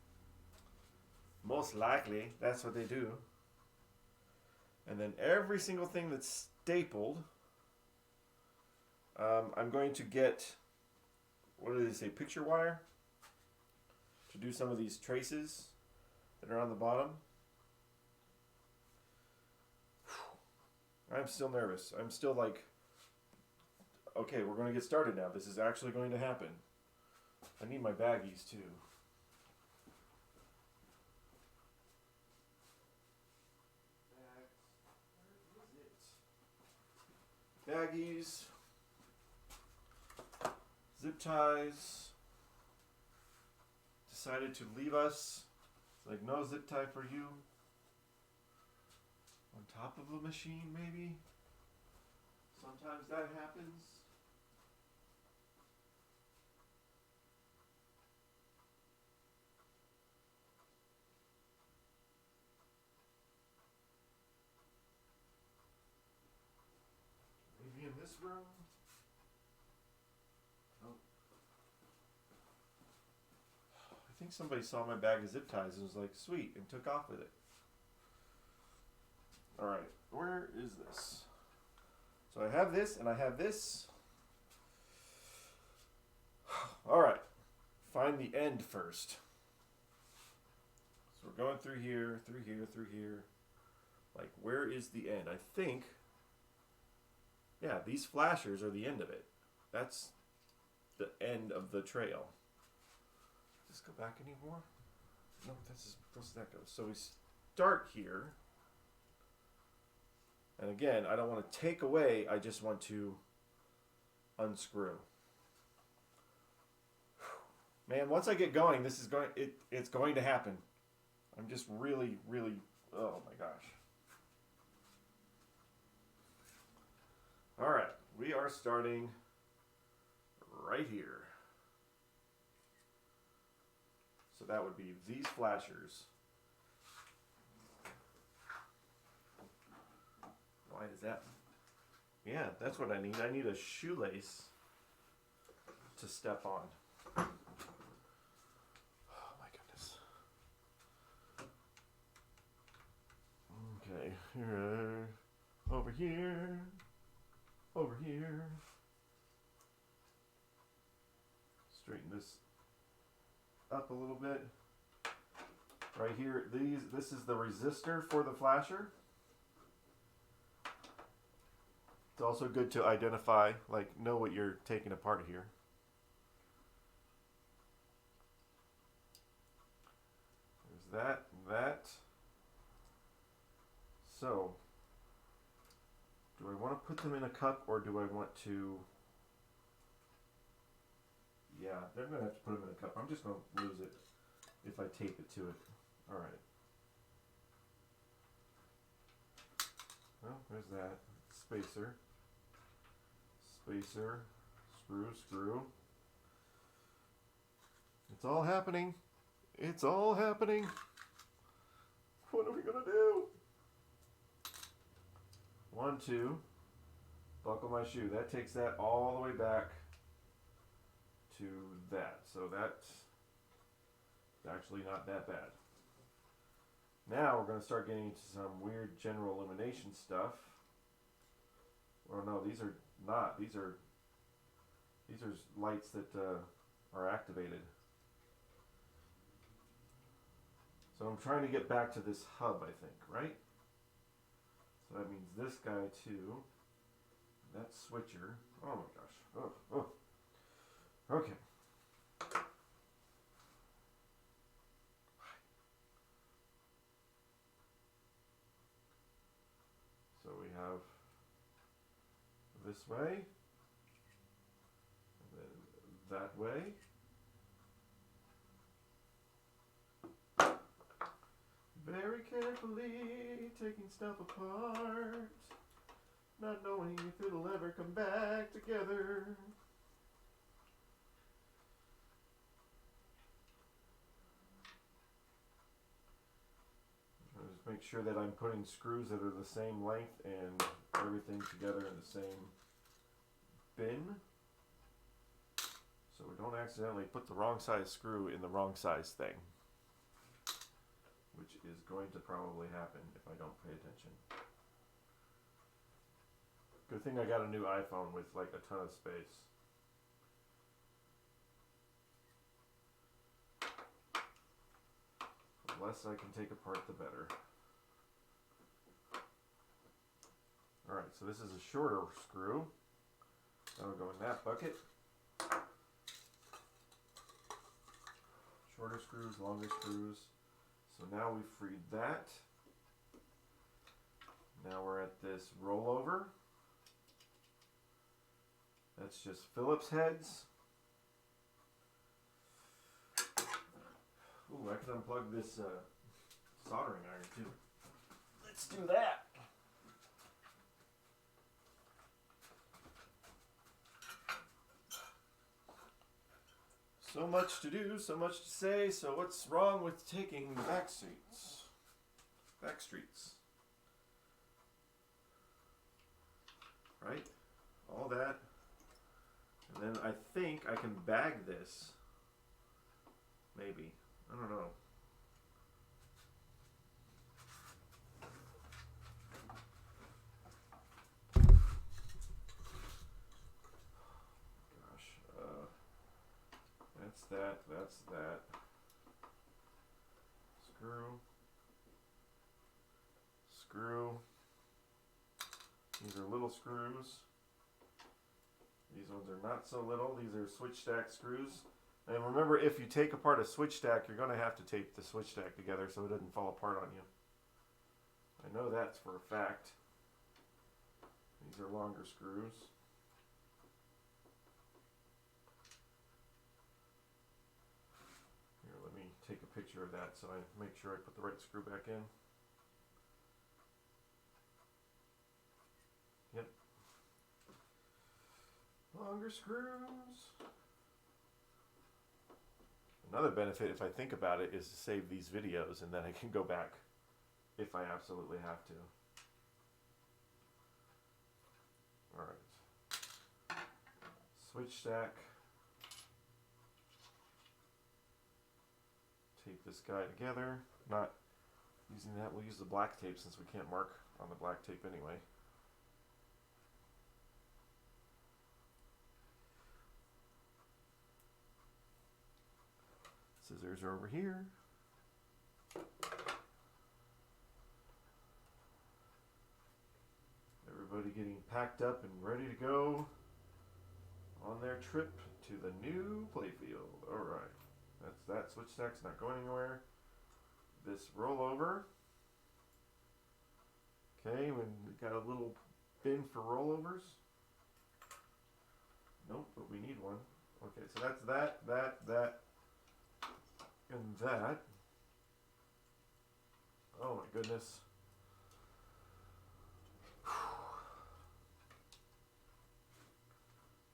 Most likely, that's what they do. And then every single thing that's stapled, I'm going to get, what do they say, picture wire? To do some of these traces that are on the bottom. I'm still nervous. I'm still like, okay, we're going to get started now. This is actually going to happen. I need my baggies too. Baggies, zip ties, decided to leave us. It's like no zip tie for you. On top of a machine maybe. Sometimes that happens. Maybe in this room. Oh. I think somebody saw my bag of zip ties and was like, sweet, and took off with it. Alright, where is this? So I have this and I have this. Alright, find the end first. So we're going through here, through here, through here. Like, where is the end? I think, yeah, these flashers are the end of it. That's the end of the trail. Does this go back anymore? No, this is that goes. So we start here. And again, I don't want to take away, I just want to unscrew. Man, once I get going, it's going to happen. I'm just really, really, oh my gosh. All right, we are starting right here. So that would be these flashers. Why is that? Yeah, that's what I need. I need a shoelace to step on. Oh my goodness. Okay, here, over here, over here. Straighten this up a little bit. Right here, this is the resistor for the flasher. It's also good to identify, like, know what you're taking apart here. There's that. So, do I want to put them in a cup or do I want to... Yeah, they're going to have to put them in a cup. I'm just going to lose it if I tape it to it. All right. Well, there's that. Spacer. Spacer. Screw. It's all happening. It's all happening. What are we going to do? 1, 2. Buckle my shoe. That takes that all the way back to that. So that's actually not that bad. Now we're going to start getting into some weird general illumination stuff. Well, no, these are not. These are lights that are activated. So I'm trying to get back to this hub, I think, right? So that means this guy too. That switcher. Oh my gosh. Oh. Okay. So we have this way, and then that way. Very carefully taking stuff apart, not knowing if it'll ever come back together. Just make sure that I'm putting screws that are the same length and everything together in the same bin, so we don't accidentally put the wrong size screw in the wrong size thing, which is going to probably happen if I don't pay attention. Good thing I got a new iPhone with like a ton of space. The less I can take apart, the better. Alright, so this is a shorter screw. That'll go in that bucket. Shorter screws, longer screws. So now we've freed that. Now we're at this rollover. That's just Phillips heads. Ooh, I can unplug this soldering iron too. Let's do that. So much to do, so much to say. So what's wrong with taking the back streets? Back streets. Right? All that. And then I think I can bag this. Maybe. I don't know. That's that. Screw. These are little screws. These ones are not so little. These are switch stack screws. And remember, if you take apart a switch stack, you're going to have to tape the switch stack together so it doesn't fall apart on you. I know that's for a fact. These are longer screws. Here, let me take a picture of that so I make sure I put the right screw back in. Yep. Longer screws. Another benefit, if I think about it, is to save these videos and then I can go back if I absolutely have to. Alright. Switch stack. Tape this guy together. Not using that, we'll use the black tape since we can't mark on the black tape anyway. Scissors are over here. Everybody getting packed up and ready to go on their trip to the new Playfield. Alright, that's that switch stack's not going anywhere. This rollover. Okay, we got a little bin for rollovers. Nope, but we need one. Okay, so that's that, and that. Oh my goodness.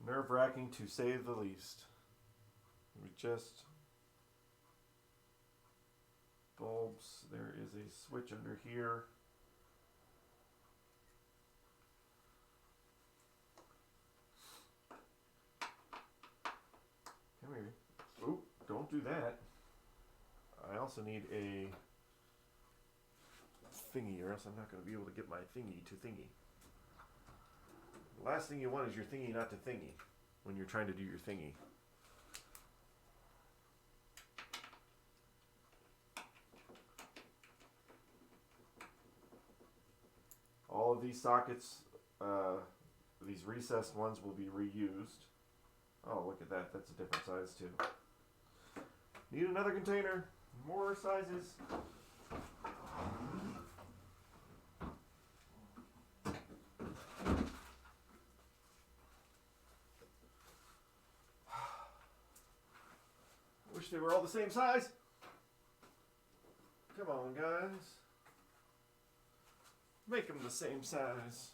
Nerve-wracking to say the least. We just bulbs. There is a switch under here. Come here. Oop, don't do that. I also need a thingy, or else I'm not going to be able to get my thingy to thingy. The last thing you want is your thingy not to thingy when you're trying to do your thingy. All of these sockets, these recessed ones, will be reused. Oh, look at that. That's a different size too. Need another container. More sizes. Wish they were all the same size. Come on, guys. Make them the same size.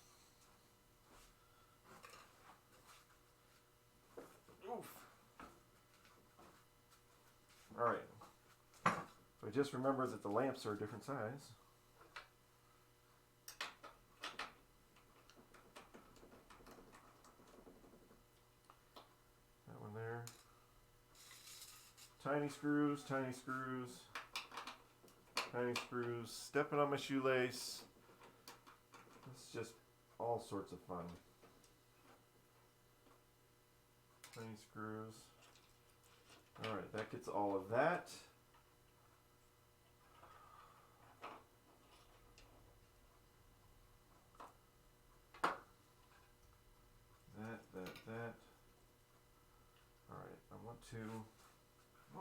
Oof. Alright. So I just remember that the lamps are a different size. That one there. Tiny screws, tiny screws, tiny screws. Stepping on my shoelace. It's just all sorts of fun. Tiny screws. Alright, that gets all of that. That. Alright, I want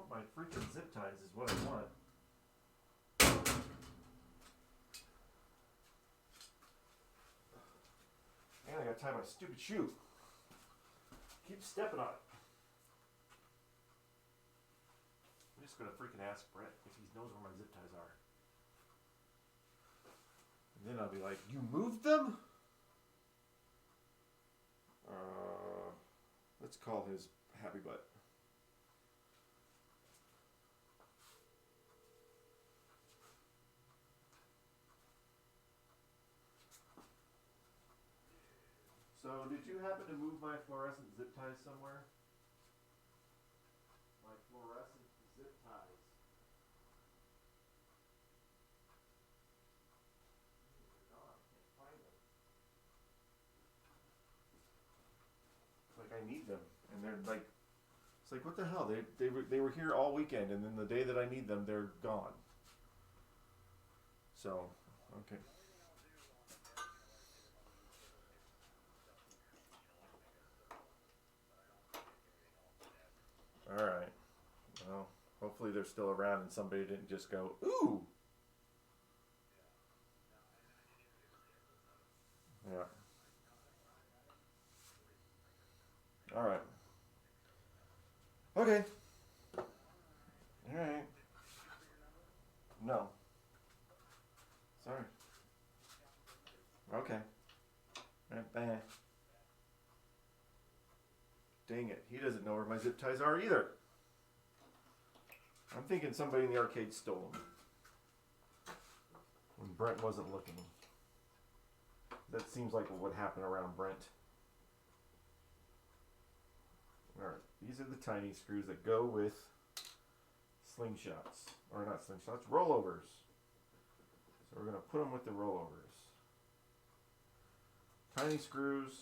my freaking zip ties is what I want. And I gotta tie my stupid shoe. Keep stepping on it. I'm just gonna freaking ask Brett if he knows where my zip ties are. And then I'll be like, you moved them? Let's call his happy butt. So, did you happen to move my fluorescent zip ties somewhere? My fluorescent zip ties. They're gone. I can't find them. It's like I need them, and they're like, it's like what the hell? They were here all weekend, and then the day that I need them, they're gone. So, okay. All right. Hopefully they're still around and somebody didn't just go, ooh. Yeah. All right. Okay. All right. No. Sorry. Okay. Right back. Dang it. He doesn't know where my zip ties are either. I'm thinking somebody in the arcade stole them. When Brent wasn't looking. That seems like what would happen around Brent. Alright, these are the tiny screws that go with slingshots. Or not slingshots, rollovers. So we're going to put them with the rollovers. Tiny screws,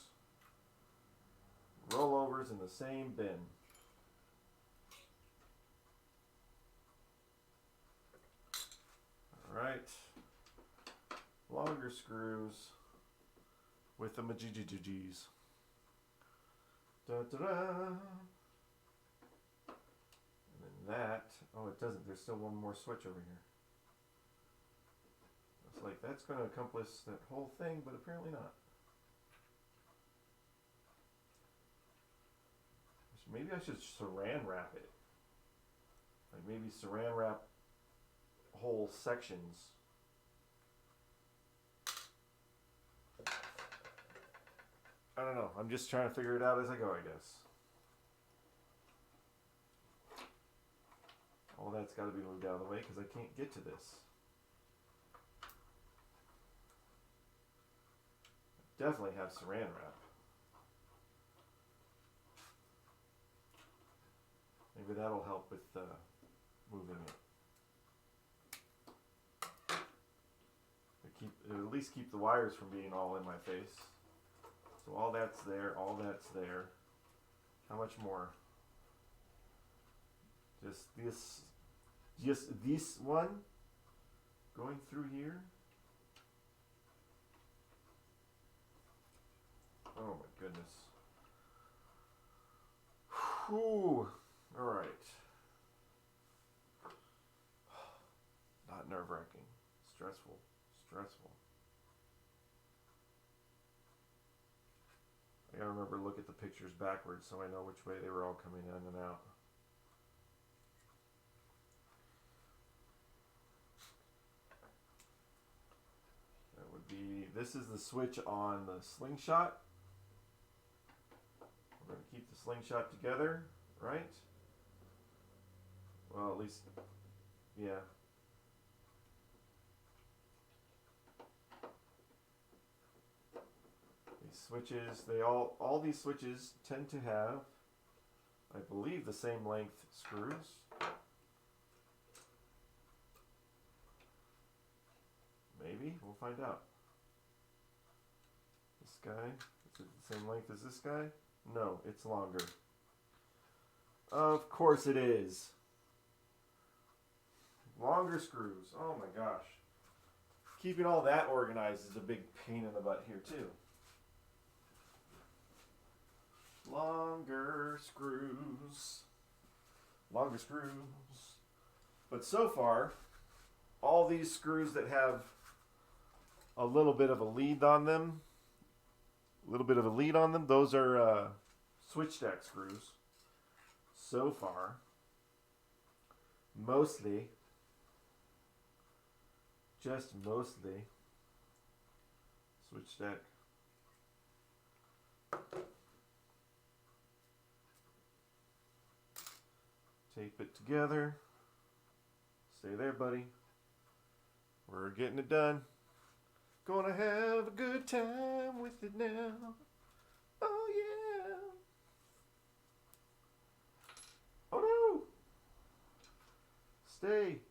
rollovers in the same bin. Alright. Longer screws with the majiggies. Da da da. And then that. Oh, it doesn't. There's still one more switch over here. It's like that's going to accomplish that whole thing, but apparently not. Maybe I should saran wrap it. Like maybe saran wrap whole sections. I don't know. I'm just trying to figure it out as I go, I guess. All that's got to be moved out of the way because I can't get to this. Definitely have saran wrap. Maybe that'll help with moving it. It'll at least keep the wires from being all in my face. So all that's there, all that's there. How much more? Just this one going through here. Oh my goodness. Whew. All right. Not nerve-wracking. Stressful. I gotta remember to look at the pictures backwards so I know which way they were all coming in and out. That would be, this is the switch on the slingshot. We're gonna keep the slingshot together, right? Well, at least, yeah. Switches, all these switches tend to have, I believe, the same length screws. Maybe, we'll find out. This guy, is it the same length as this guy? No, it's longer. Of course it is. Longer screws, oh my gosh. Keeping all that organized is a big pain in the butt here too. Longer screws. But so far, all these screws that have a little bit of a lead on them, those are switch stack screws. So far, mostly, switch stack. Tape it together. Stay there, buddy. We're getting it done. Gonna have a good time with it now. Oh yeah. Oh no.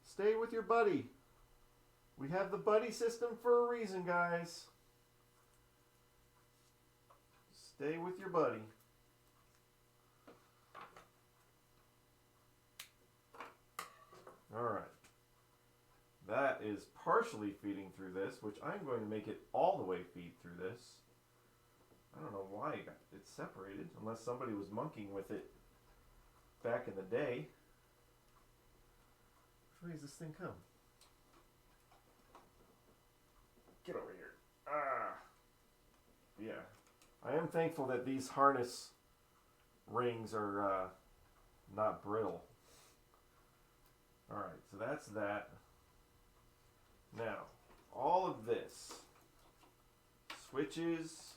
Stay with your buddy. We have the buddy system for a reason, guys. Stay with your buddy. Alright. That is partially feeding through this, which I'm going to make it all the way feed through this. I don't know why it's separated, unless somebody was monkeying with it back in the day. Which way does this thing come? Get over here. Ah. Yeah. I am thankful that these harness rings are not brittle. Alright, so that's that. Now, all of this, switches,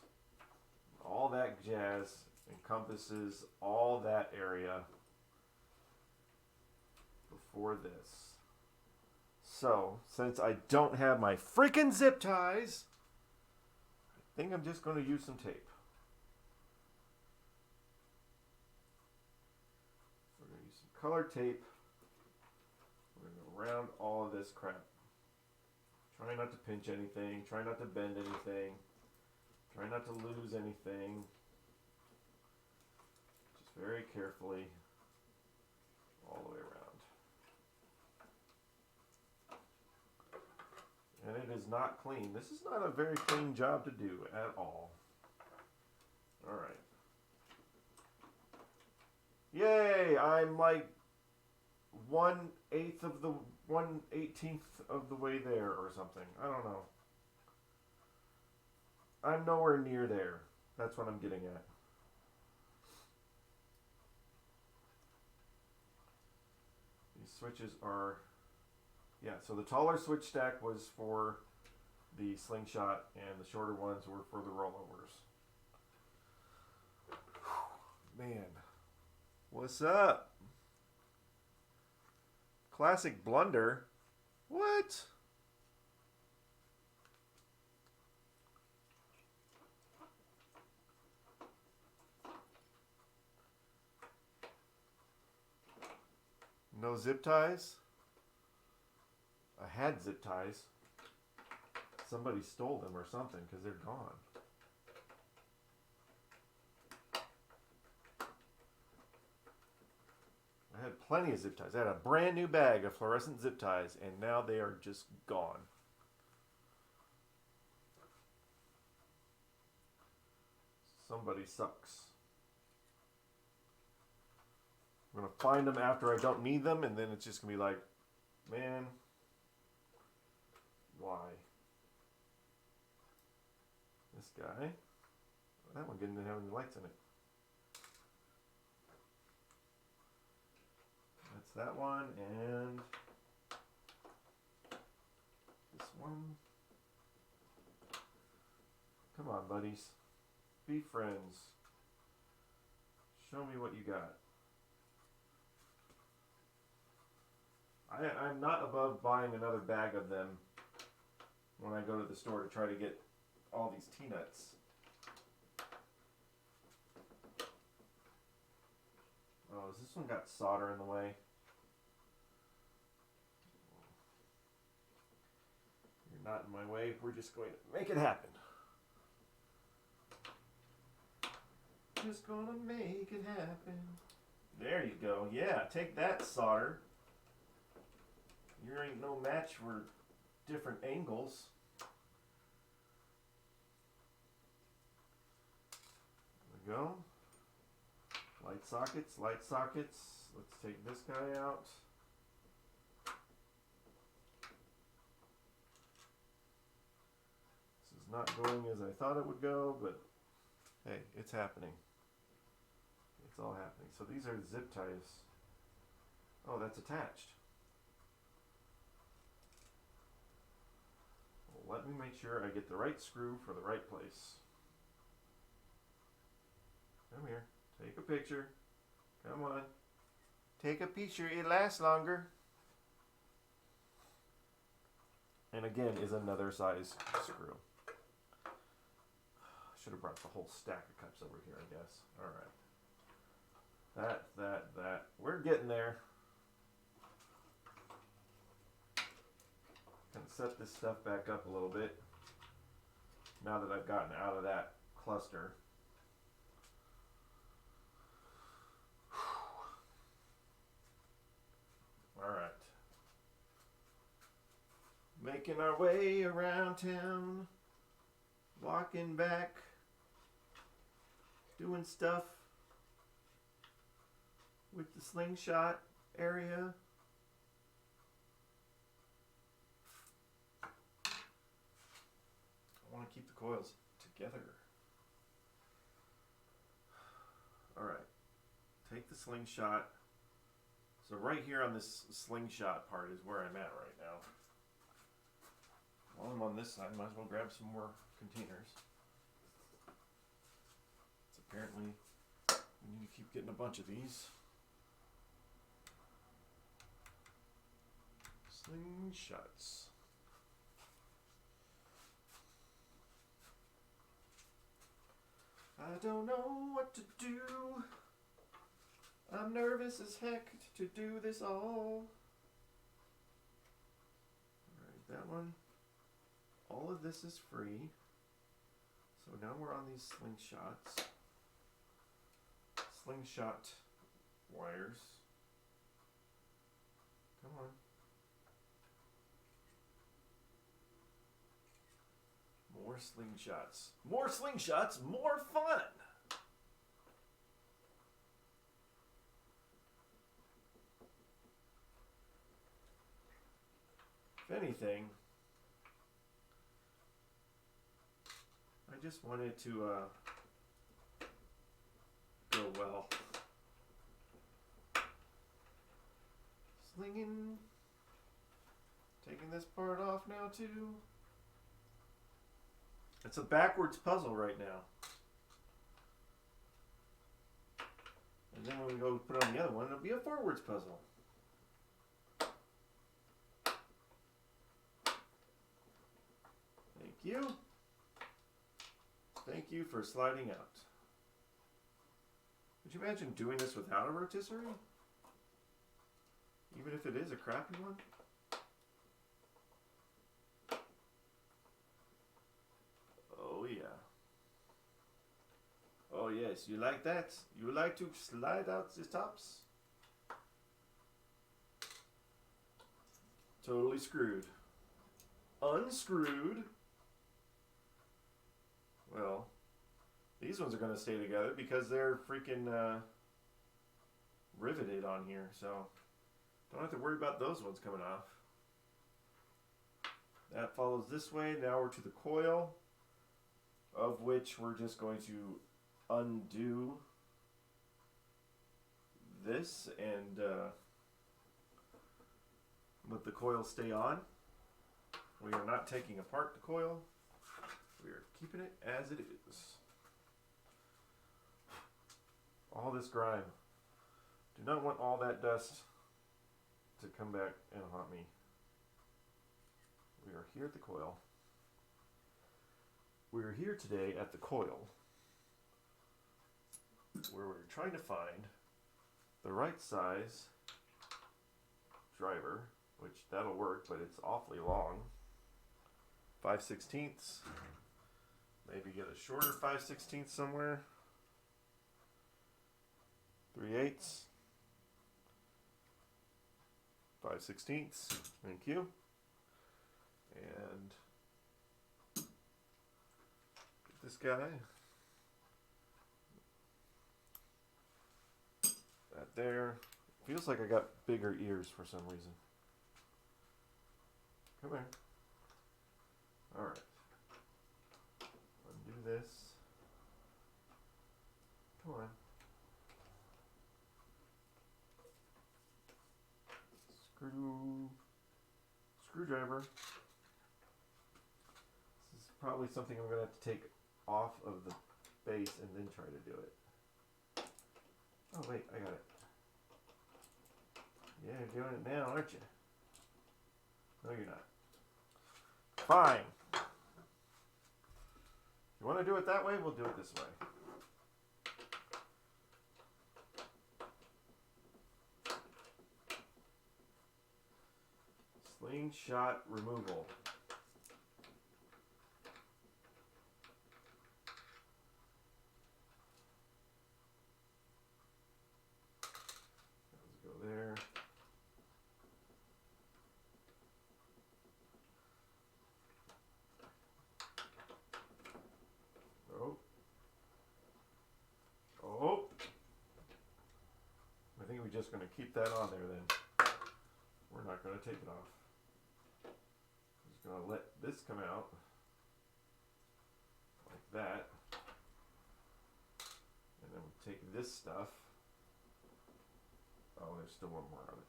all that jazz, encompasses all that area before this. So, since I don't have my freaking zip ties, I think I'm just going to use some tape. We're going to use some colored tape. We're going to go around all of this crap. Try not to pinch anything. Try not to bend anything. Try not to lose anything. Just very carefully all the way around. And it is not clean. This is not a very clean job to do at all. Alright. Yay! I'm like 1/8 of the 1/18th of the way there or something. I don't know. I'm nowhere near there. That's what I'm getting at. These switches are... Yeah, so the taller switch stack was for the slingshot, and the shorter ones were for the rollovers. Man, what's up? Classic blunder? What? No zip ties? I had zip ties. Somebody stole them or something because they're gone. I had plenty of zip ties. I had a brand new bag of fluorescent zip ties, and now they are just gone. Somebody sucks. I'm going to find them after I don't need them, and then it's just going to be like, man, why? This guy. That one didn't have any lights in it. That's that one, and this one. Come on, buddies. Be friends. Show me what you got. I'm not above buying another bag of them when I go to the store to try to get all these T-nuts. Oh, has this one got solder in the way? You're not in my way. We're just going to make it happen. Just gonna make it happen. There you go. Yeah, take that, solder. You ain't no match for different angles. There we go. Light sockets, light sockets. Let's take this guy out. This is not going as I thought it would go, but hey, it's happening. It's all happening. So these are zip ties. Oh, that's attached. Well, let me make sure I get the right screw for the right place. Come here. Take a picture. Come on. Take a picture. It lasts longer. And again is another size screw. Should have brought the whole stack of cups over here, I guess. Alright. That. We're getting there. Gonna set this stuff back up a little bit now that I've gotten out of that cluster. Alright. Making our way around town. Walking back. Doing stuff with the slingshot area. want to keep the coils together. Alright. Take the slingshot. So right here on this slingshot part is where I'm at right now. While I'm on this side, might as well grab some more containers. It's apparently we need to keep getting a bunch of these. Slingshots. I don't know what to do. I'm nervous as heck to do this all. Alright, that one. All of this is free. So now we're on these slingshots. Slingshot wires. Come on. More slingshots. More slingshots, more fun! If anything, I just wanted to go well. Slinging. Taking this part off now too. It's a backwards puzzle right now. And then when we go put on the other one, it'll be a forwards puzzle. Thank you. Thank you for sliding out. Would you imagine doing this without a rotisserie? Even if it is a crappy one? Oh yeah. Oh yes, you like that? You like to slide out the tops? Totally screwed. Unscrewed. Well, these ones are going to stay together because they're freaking riveted on here, so don't have to worry about those ones coming off. That follows this way. Now we're to the coil, of which we're just going to undo this and let the coil stay on. We are not taking apart the coil. We are keeping it as it is. All this grime. Do not want all that dust to come back and haunt me. We are here at the coil. We are here today at the coil where we're trying to find the right size driver, which that'll work, but it's awfully long. 5/16. Maybe get a shorter 5/16 somewhere. 3/8. 5/16. Thank you. And get this guy. That there. Feels like I got bigger ears for some reason. Come here. Alright. Undo this. Come on. Screwdriver. This is probably something I'm going to have to take off of the base and then try to do it. Oh wait, I got it. Yeah, you're doing it now, aren't you? No, you're not. Fine. You want to do it that way? We'll do it this way. Slingshot removal. Let's go there. Oh. Oh. I think we're just going to keep that on there then. We're not going to take it off. Just going to let this come out. that. And then we'll take this stuff. Oh, there's still one more of it.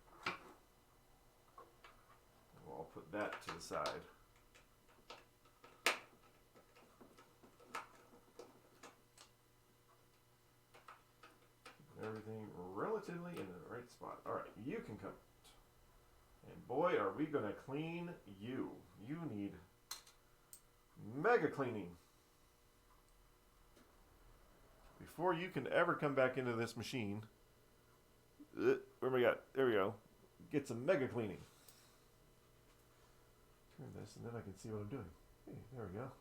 I'll put that to the side. Everything relatively in the right spot. All right, you can come. And boy, are we going to clean you. You need mega cleaning. Before you can ever come back into this machine, where we got? There we go. Get some mega cleaning. Turn this, and then I can see what I'm doing. Hey, there we go.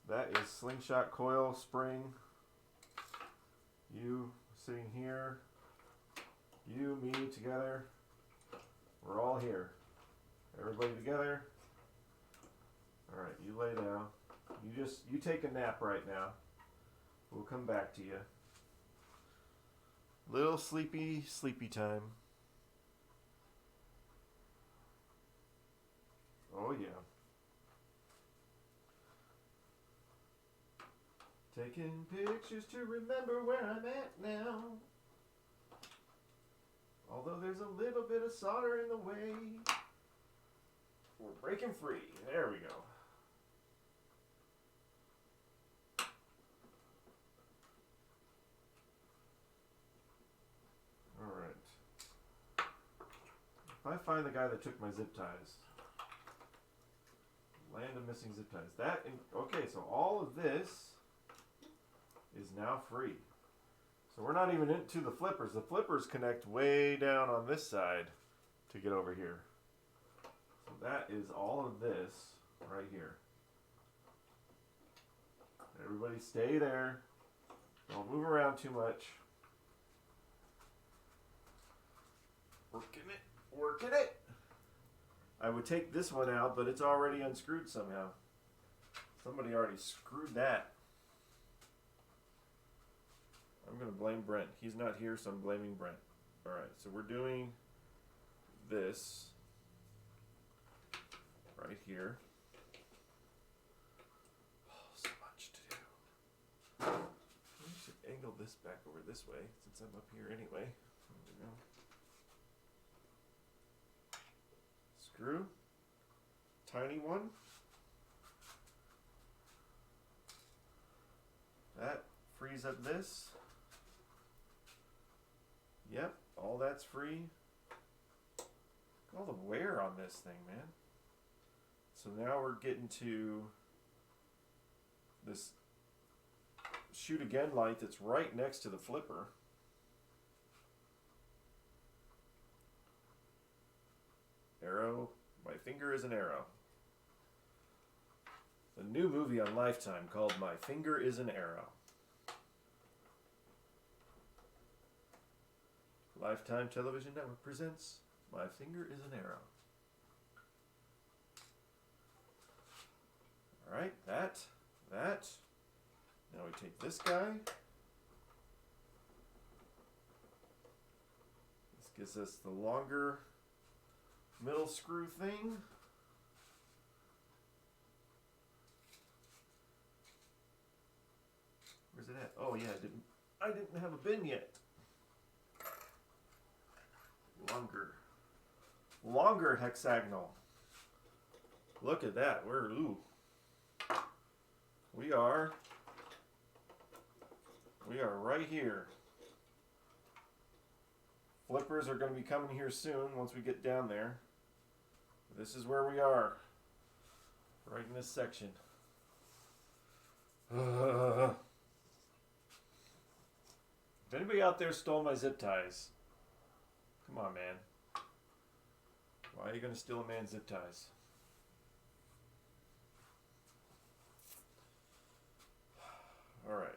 That is slingshot coil spring. You sitting here. You, me, together. We're all here. Everybody together. All right, you lay down. You take a nap right now. We'll come back to you. Little sleepy time. Oh yeah. Taking pictures to remember where I'm at now. Although there's a little bit of solder in the way. We're breaking free. There we go. Alright. If I find the guy that took my zip ties. Land of missing zip ties. Okay, so all of this is now free. So we're not even into the flippers. The flippers connect way down on this side to get over here. So that is all of this right here. Everybody stay there. Don't move around too much. Working it. I would take this one out, but it's already unscrewed somehow. Somebody already screwed that. I'm going to blame Brent. He's not here, so I'm blaming Brent. Alright, so we're doing this right here. Oh, so much to do. I should angle this back over this way, since I'm up here anyway. There we go. Screw. Tiny one. That frees up this. Yep, all that's free. Look at all the wear on this thing, man. So now we're getting to this shoot again light that's right next to the flipper. Arrow. My finger is an arrow. The new movie on Lifetime called My Finger is an Arrow. Lifetime Television Network presents My Finger is an Arrow. Alright, that. Now we take this guy. This gives us the longer middle screw thing. Where's it at? Oh yeah, I didn't have a bin yet. Longer hexagonal. Look at that. We are right here. Flippers are going to be coming here soon once we get down there. This is where we are. Right in this section. If anybody out there stole my zip ties, come on, man. Why are you going to steal a man's zip ties? Alright.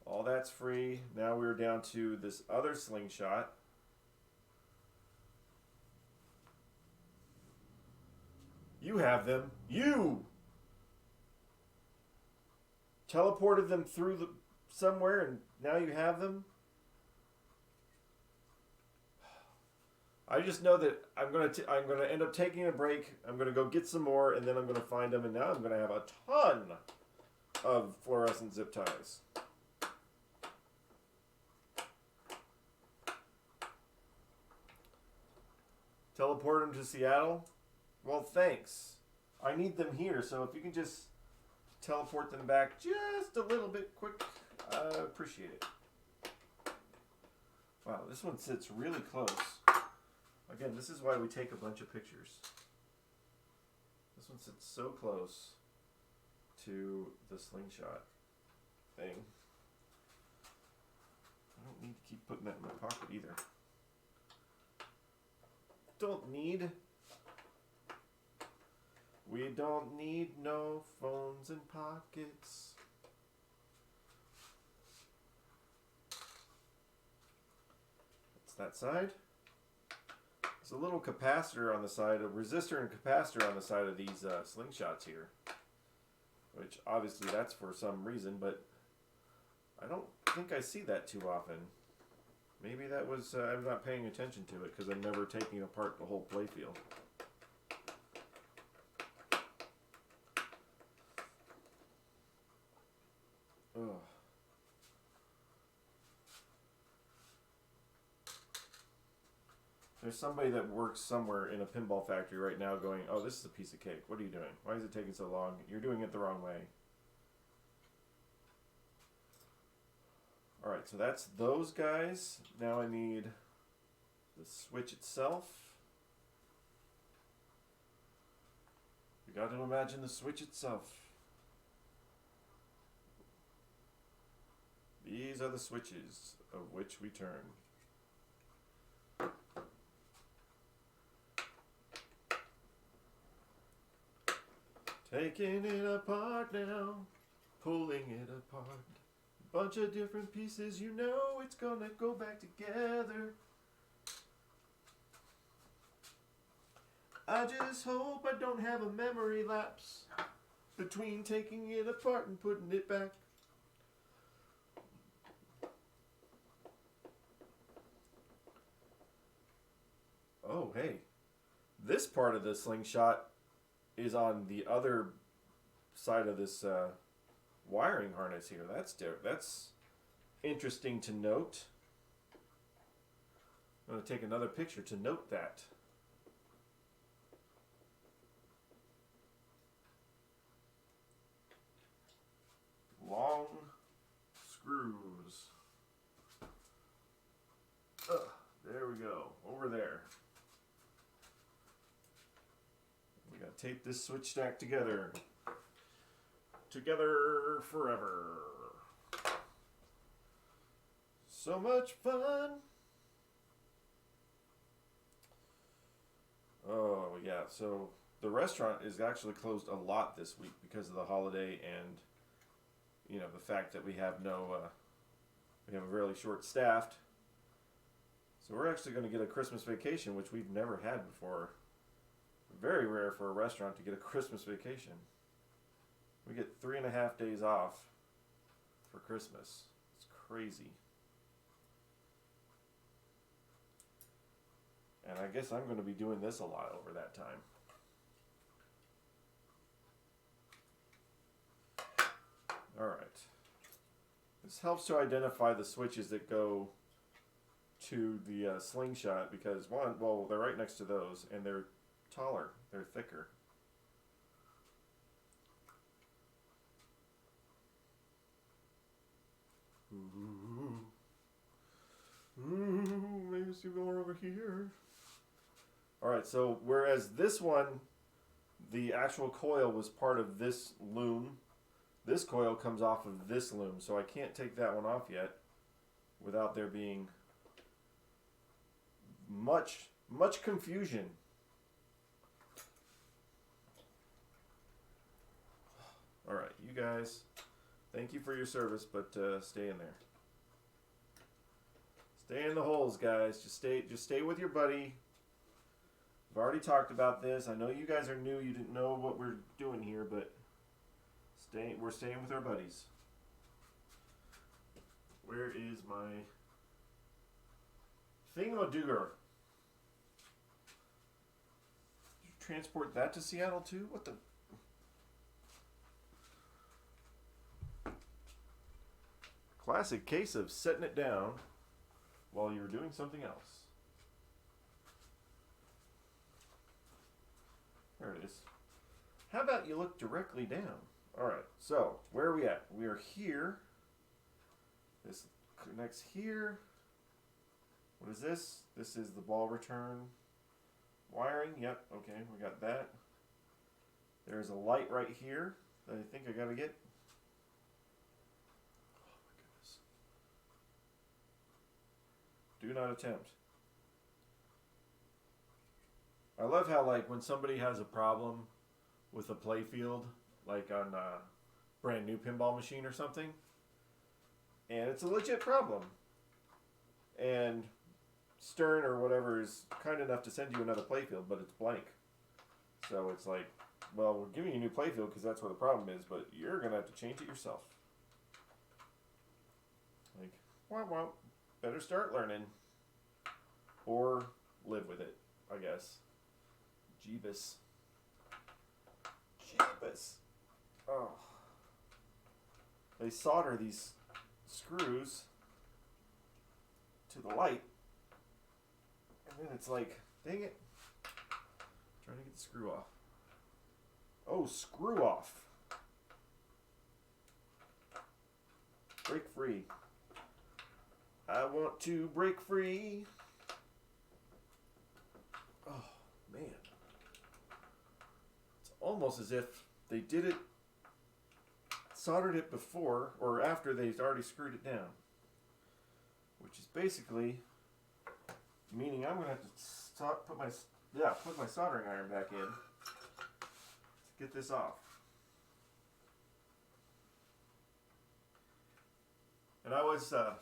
All that's free. Now we're down to this other slingshot. You have them. You teleported them through somewhere and now you have them? I just know that I'm gonna end up taking a break. I'm gonna go get some more, and then I'm gonna find them, and now I'm gonna have a ton of fluorescent zip ties. Teleport them to Seattle? Well, thanks. I need them here, so if you can just teleport them back just a little bit quick, I appreciate it. Wow, this one sits really close. Again, this is why we take a bunch of pictures. This one sits so close to the slingshot thing. I don't need to keep putting that in my pocket either. Don't need. We don't need no phones and pockets. That's that side. There's a little capacitor on the side, a resistor and capacitor on the side of these slingshots here. Which obviously that's for some reason, but I don't think I see that too often. Maybe that was, I'm not paying attention to it because I'm never taking apart the whole playfield. Ugh. There's somebody that works somewhere in a pinball factory right now going, oh, this is a piece of cake. What are you doing? Why is it taking so long? You're doing it the wrong way. Alright, so that's those guys. Now I need the switch itself. You got to imagine the switch itself. These are the switches of which we turn. Taking it apart now, pulling it apart. Bunch of different pieces, you know it's gonna go back together. I just hope I don't have a memory lapse between taking it apart and putting it back. Oh, hey. This part of the slingshot is on the other side of this wiring harness here. That's interesting to note. I'm going to take another picture to note that. Long screws. There we go. Over there. We got to tape this switch stack together. Together forever. So much fun. Oh, yeah. So the restaurant is actually closed a lot this week because of the holiday and, you know, the fact that we have we have a really short staffed. So we're actually going to get a Christmas vacation, which we've never had before. Very rare for a restaurant to get a Christmas vacation. We get 3.5 days off for Christmas. It's crazy. And I guess I'm going to be doing this a lot over that time. Alright. This helps to identify the switches that go to the slingshot because well, they're right next to those and they're taller, they're thicker. Maybe see more over here. Alright, so whereas this one, the actual coil was part of this loom, this coil comes off of this loom, so I can't take that one off yet without there being much confusion. Alright, you guys, thank you for your service, but stay in there. Stay in the holes, guys. Just stay with your buddy. I've already talked about this. I know you guys are new. You didn't know what we're doing here, but we're staying with our buddies. Where is my thingamadooger? transport that to Seattle too? What the? Classic case of setting it down while you're doing something else. There it is. How about you look directly down? All right, so where are we at? We are here. This connects here. What is this? This is the ball return wiring. Yep, okay, we got that. There's a light right here that I think I gotta get. Oh my goodness. Do not attempt. I love how, like, when somebody has a problem with a Playfield, like on a brand new pinball machine or something, and it's a legit problem, and Stern or whatever is kind enough to send you another Playfield, but it's blank. So it's like, well, we're giving you a new Playfield because that's where the problem is, but you're going to have to change it yourself. Like, well, better start learning. Or live with it, I guess. Jeebus. Oh. They solder these screws to the light. And then it's like, dang it. Trying to get the screw off. Oh, screw off. Break free. I want to break free. Oh, man. It's almost as if they did it, soldered it before or after they'd already screwed it down. Which is basically meaning I'm going to have to put my soldering iron back in to get this off. And I was, so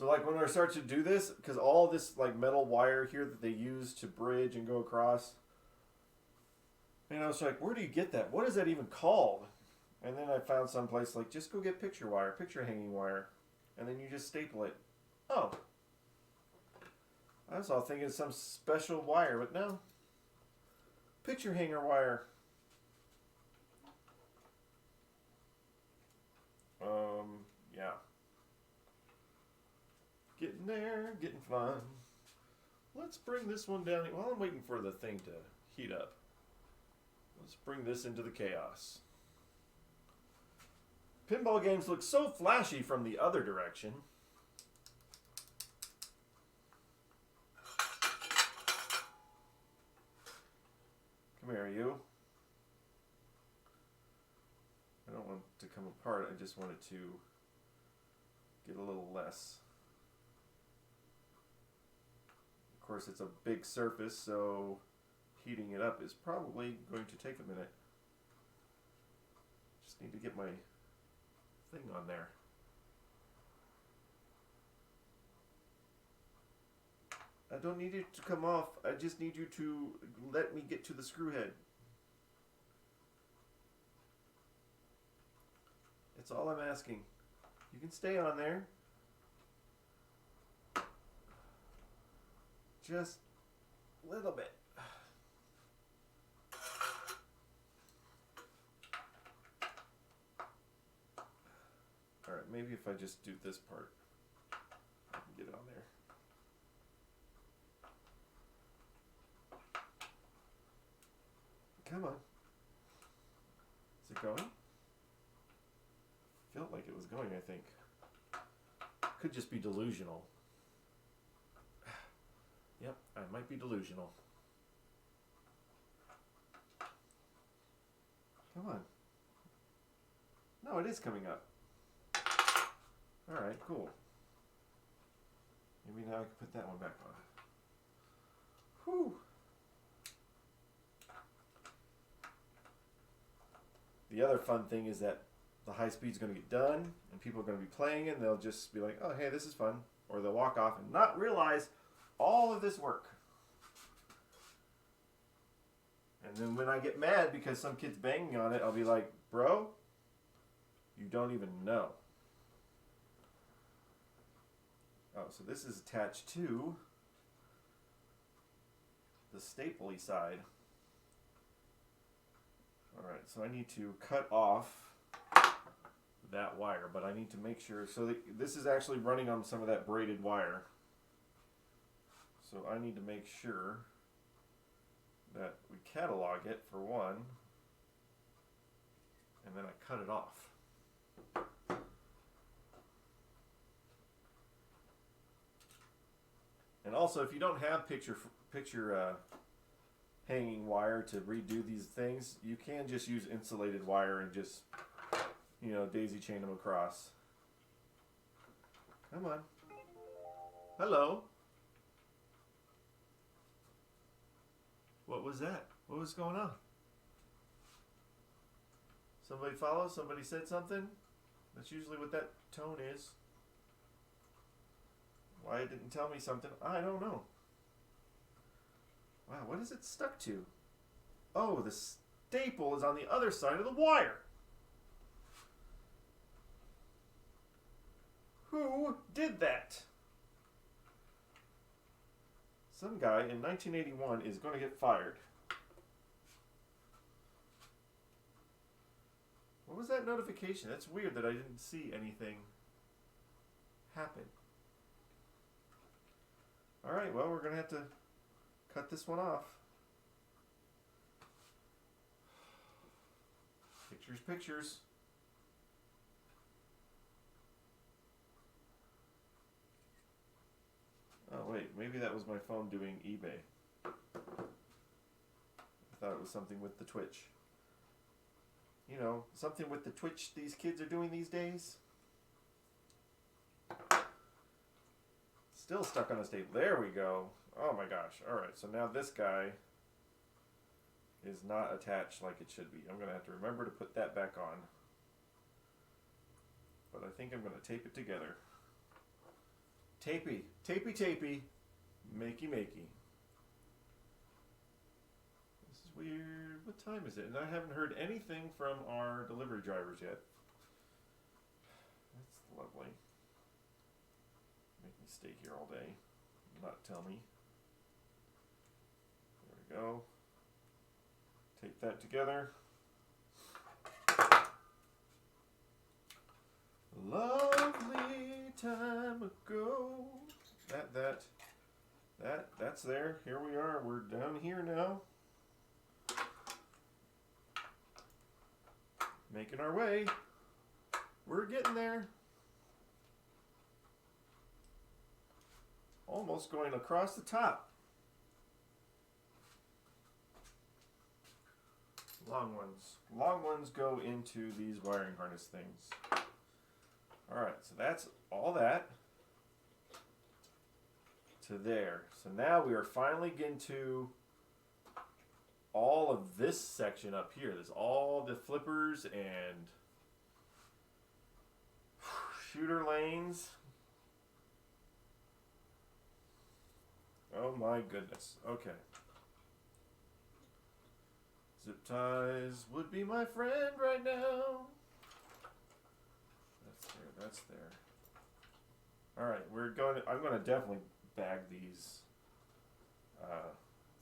like when I start to do this, because all this like metal wire here that they use to bridge and go across, and I was like, where do you get that? What is that even called? And then I found someplace like, just go get picture hanging wire, and then you just staple it. Oh. I was all thinking of some special wire, but no. Picture hanger wire. Yeah. Getting there, getting fun. Let's bring this one down. While I'm waiting for the thing to heat up, let's bring this into the chaos. Pinball games look so flashy from the other direction. Come here, you. I don't want it to come apart. I just want it to get a little less. Of course, it's a big surface, so heating it up is probably going to take a minute. Just need to get my thing on there. I don't need it to come off. I just need you to let me get to the screw head. That's all I'm asking. You can stay on there. Just a little bit. Alright, maybe if I just do this part, I can get it on there. Come on. Is it going? Felt like it was going, I think. Could just be delusional. Yep, I might be delusional. Come on. No, it is coming up. Alright, cool. Maybe now I can put that one back on. Whew. The other fun thing is that the high speed is going to get done and people are going to be playing it and they'll just be like, oh, hey, this is fun. Or they'll walk off and not realize all of this work. And then when I get mad because some kid's banging on it, I'll be like, bro, you don't even know. Oh, so this is attached to the stapley side. Alright, so I need to cut off that wire, but I need to make sure, so that this is actually running on some of that braided wire. So I need to make sure that we catalog it for one, and then I cut it off. And also, if you don't have picture hanging wire to redo these things, you can just use insulated wire and just, you know, daisy chain them across. Come on. Hello. What was that? What was going on? Somebody followed? Somebody said something? That's usually what that tone is. Why it didn't tell me something, I don't know. Wow, what is it stuck to? Oh, the staple is on the other side of the wire. Who did that? Some guy in 1981 is going to get fired. What was that notification? That's weird that I didn't see anything happen. Alright, well, we're going to have to cut this one off. Pictures, pictures. Oh, wait, maybe that was my phone doing eBay. I thought it was something with the Twitch. You know, something with the Twitch these kids are doing these days. Still stuck on a staple. There we go. Oh my gosh. Alright, so now this guy is not attached like it should be. I'm going to have to remember to put that back on. But I think I'm going to tape it together. Tapey. Tapey, tapey. Makey, makey. This is weird. What time is it? And I haven't heard anything from our delivery drivers yet. That's lovely. Make me stay here all day. Not tell me. There we go. Tape that together. Lovely time ago. That's there. Here we are. We're down here now. Making our way. We're getting there. Almost going across the top. Long ones. Long ones go into these wiring harness things. Alright, so that's all that to there. So now we are finally getting to all of this section up here. There's all the flippers and shooter lanes. Oh my goodness. Okay. Zip ties would be my friend right now. That's there. That's there. All right, I'm going to definitely bag these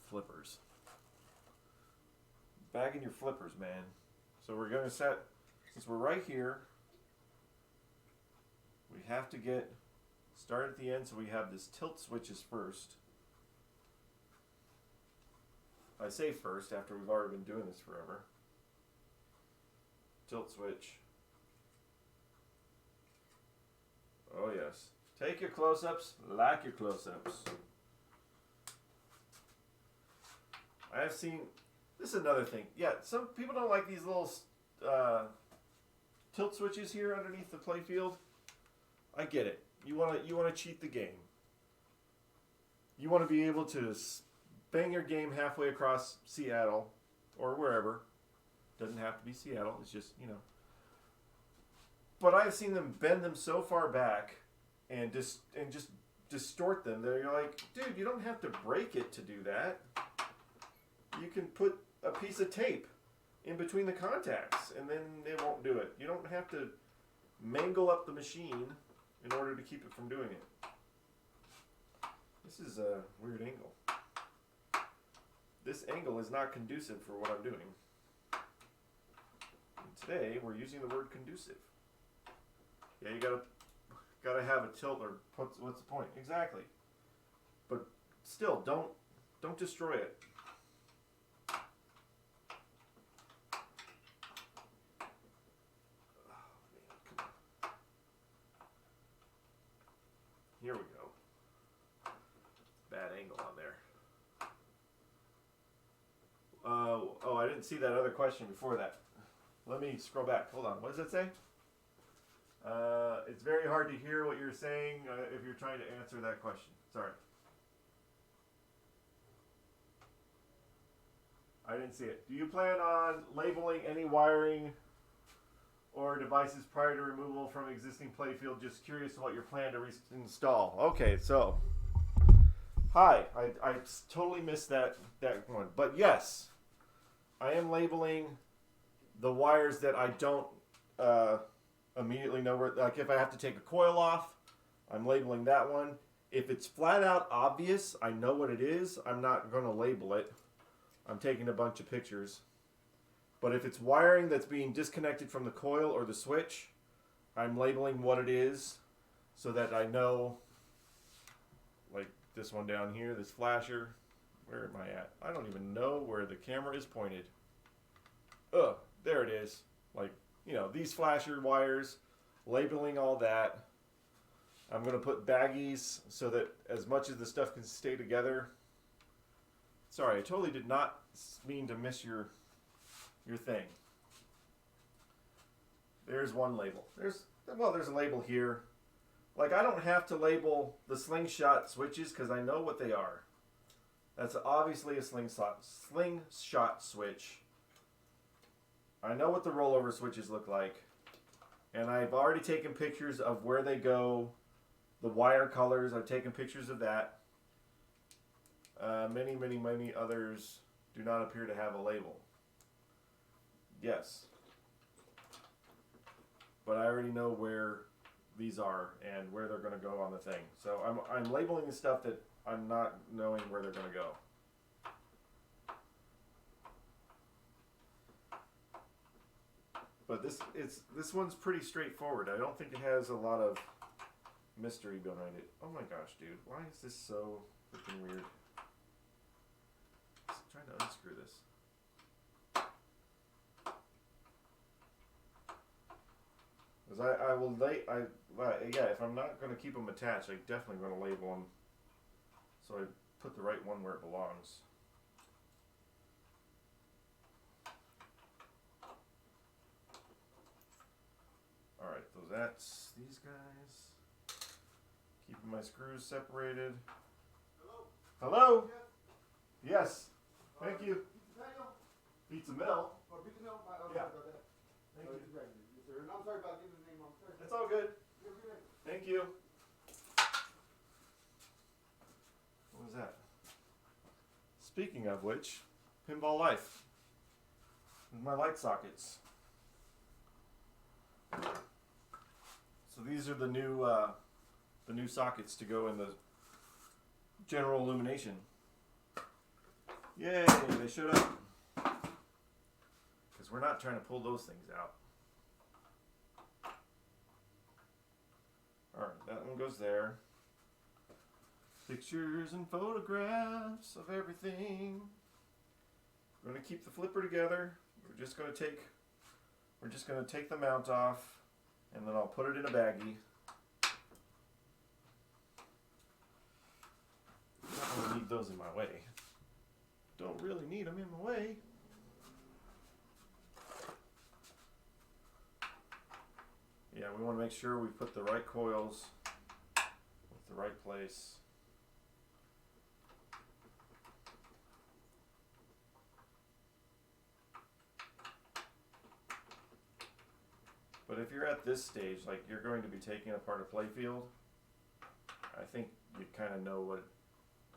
flippers. Bagging your flippers, man. So we're going to set, since we're right here, we have to get started at the end, so we have this tilt switches first. I say first after we've already been doing this forever. Tilt switch. Oh yes. Take your close-ups like your close-ups. I have seen, this is another thing. Yeah, some people don't like these little tilt switches here underneath the playfield. I get it. You want to cheat the game. You want to be able to bang your game halfway across Seattle or wherever. Doesn't have to be Seattle. It's just, you know. But I've seen them bend them so far back and just distort them that you're like, dude, you don't have to break it to do that. You can put a piece of tape in between the contacts and then it won't do it. You don't have to mangle up the machine in order to keep it from doing it. This is a weird angle. this angle is not conducive for what I'm doing. And today we're using the word conducive. Yeah, you gotta have a tilt, or what's the point? Exactly. But still, don't destroy it. Here we go. Bad angle on there. Oh, I didn't see that other question before that. Let me scroll back. Hold on. What does it say? It's very hard to hear what you're saying if you're trying to answer that question. Sorry. I didn't see it. Do you plan on labeling any wiring or devices prior to removal from existing Playfield? Just curious what your plan to install. Okay, so hi, I totally missed that one, but yes, I am labeling the wires that I don't immediately know where. Like if I have to take a coil off, I'm labeling that one. If it's flat out obvious, I know what it is, I'm not going to label it. I'm taking a bunch of pictures. But if it's wiring that's being disconnected from the coil or the switch, I'm labeling what it is so that I know, like this one down here, this flasher. Where am I at? I don't even know where the camera is pointed. There it is. Like, you know, these flasher wires, labeling all that. I'm going to put baggies so that as much as the stuff can stay together. Sorry, I totally did not mean to miss your thing. There's one label. There's a label here. Like, I don't have to label the slingshot switches because I know what they are. That's obviously a slingshot switch. I know what the rollover switches look like. And I've already taken pictures of where they go, the wire colors. I've taken pictures of that. Many others do not appear to have a label. Yes. But I already know where these are and where they're going to go on the thing. So I'm labeling the stuff that I'm not knowing where they're going to go. But this one's pretty straightforward. I don't think it has a lot of mystery behind it. Oh my gosh, dude. Why is this so freaking weird? I'm trying to unscrew this. Because I will yeah, if I'm not going to keep them attached, I'm definitely going to label them so I put the right one where it belongs. Alright, so that's these guys. Keeping my screws separated. Hello? Hello? Yes. Thank you. Pizza Mill. Yeah. Thank you. I'm sorry about giving the name wrong. It's all good. Thank you. What was that? Speaking of which, Pinball Life. My light sockets. So these are the new sockets to go in the general illumination. Yay, they showed up. Because we're not trying to pull those things out. Alright, that one goes there. Pictures and photographs of everything. We're going to keep the flipper together. We're just going to take the mount off, and then I'll put it in a baggie. I don't really need those in my way. Don't really need them in my way. Yeah, we want to make sure we put the right coils with the right place. But if you're at this stage, like you're going to be taking apart a Playfield, I think you kind of know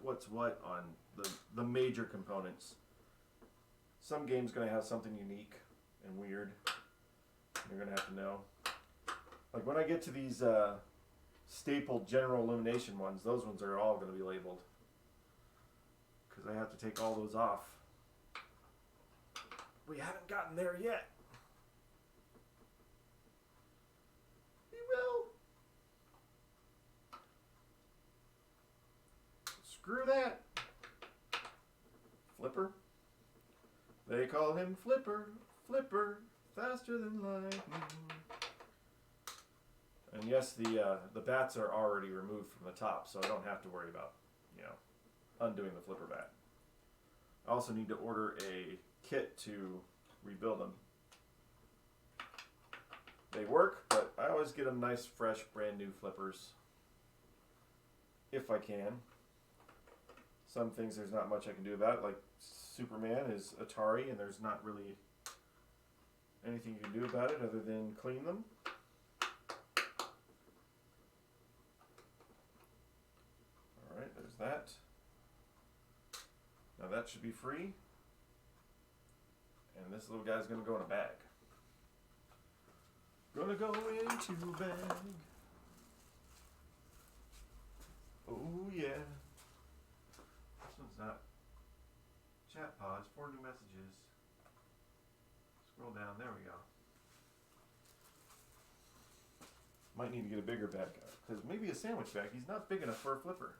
what's what on the major components. Some game's going to have something unique and weird. You're going to have to know. Like when I get to these staple general illumination ones, those ones are all going to be labeled. because I have to take all those off. We haven't gotten there yet. We will. Screw that. Flipper. They call him Flipper, Flipper, faster than lightning. And yes, the bats are already removed from the top, so I don't have to worry about, undoing the flipper bat. I also need to order a kit to rebuild them. They work, but I always get them nice, fresh, brand new flippers. If I can. Some things there's not much I can do about it, like Superman is Atari, and there's not really anything you can do about it other than clean them. Alright, there's that. Now that should be free. And this little guy's going to go in a bag. Gonna go into a bag. Oh yeah. This one's not. Chat pods, 4 new messages. Scroll down, there we go. Might need to get a bigger bag, because maybe a sandwich bag. He's not big enough for a flipper.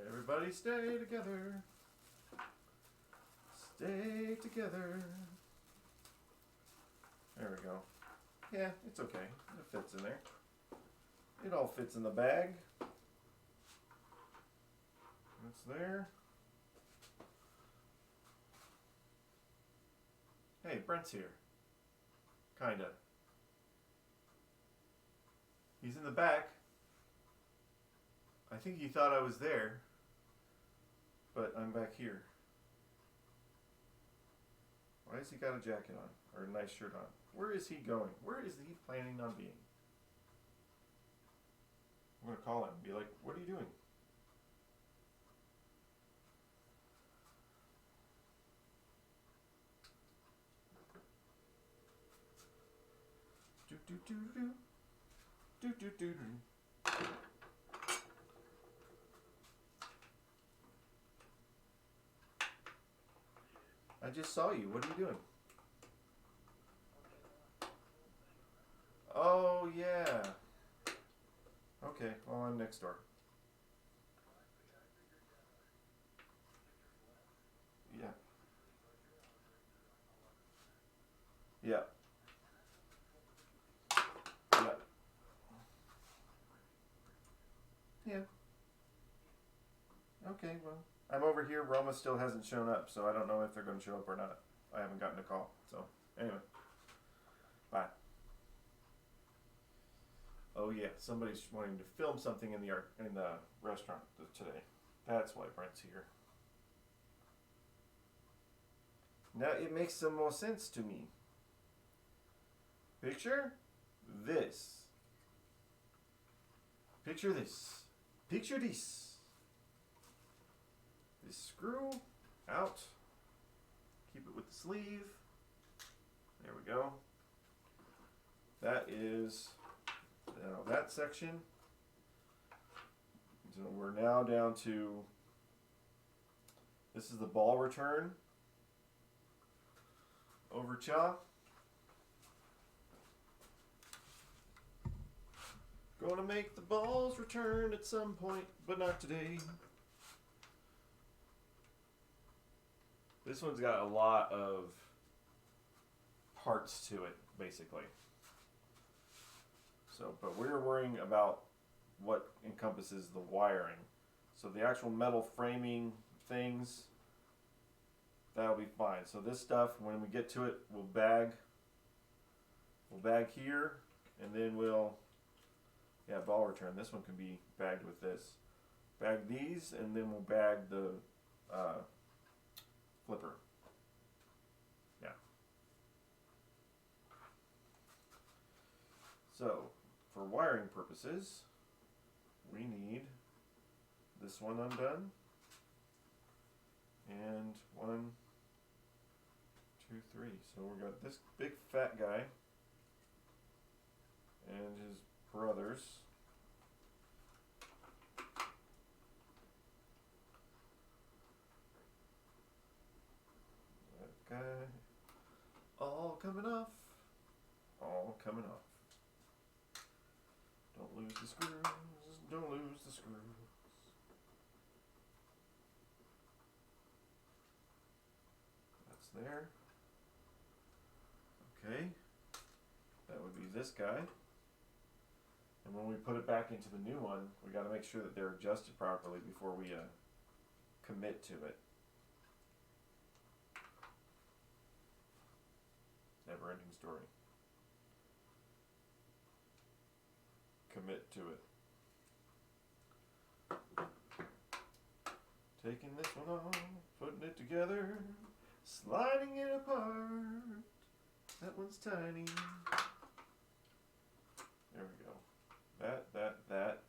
Everybody stay together. Stay together. There we go. Yeah, it's okay. It fits in there. It all fits in the bag. It's there. Hey, Brent's here. Kinda. He's in the back. I think he thought I was there. But I'm back here. Why has he got a jacket on? Or a nice shirt on? Where is he going? Where is he planning on being? I'm going to call him and be like, what are you doing? Do do do do. Do do do do. I just saw you. What are you doing? Oh, yeah. Okay, well, I'm next door. Yeah. Yeah. Yeah. Yeah. Okay, well, I'm over here. Roma still hasn't shown up, so I don't know if they're going to show up or not. I haven't gotten a call. So, anyway. Bye. Oh yeah, somebody's wanting to film something in the restaurant today. That's why Brent's here. Now it makes some more sense to me. Picture this. Picture this. Picture this. This screw out. Keep it with the sleeve. There we go. That is that section. So we're now down to, this is the ball return over cha. Gonna make the balls return at some point, but not today. This one's got a lot of parts to it, basically. So, but we're worrying about what encompasses the wiring. So the actual metal framing things, that'll be fine. So this stuff, when we get to it, we'll bag here, and then we'll, ball return. This one can be bagged with this. Bag these, and then we'll bag the flipper. Yeah. So, for wiring purposes, we need this one undone, and 1, 2, 3. So we got this big fat guy and his brothers. That guy. All coming off. All coming off. Don't lose the screws. Don't lose the screws. That's there. Okay. That would be this guy. And when we put it back into the new one, we got to make sure that they're adjusted properly before we commit to it. Never ending story. Commit to it. Taking this one off, putting it together, sliding it apart. That one's tiny. There we go. That.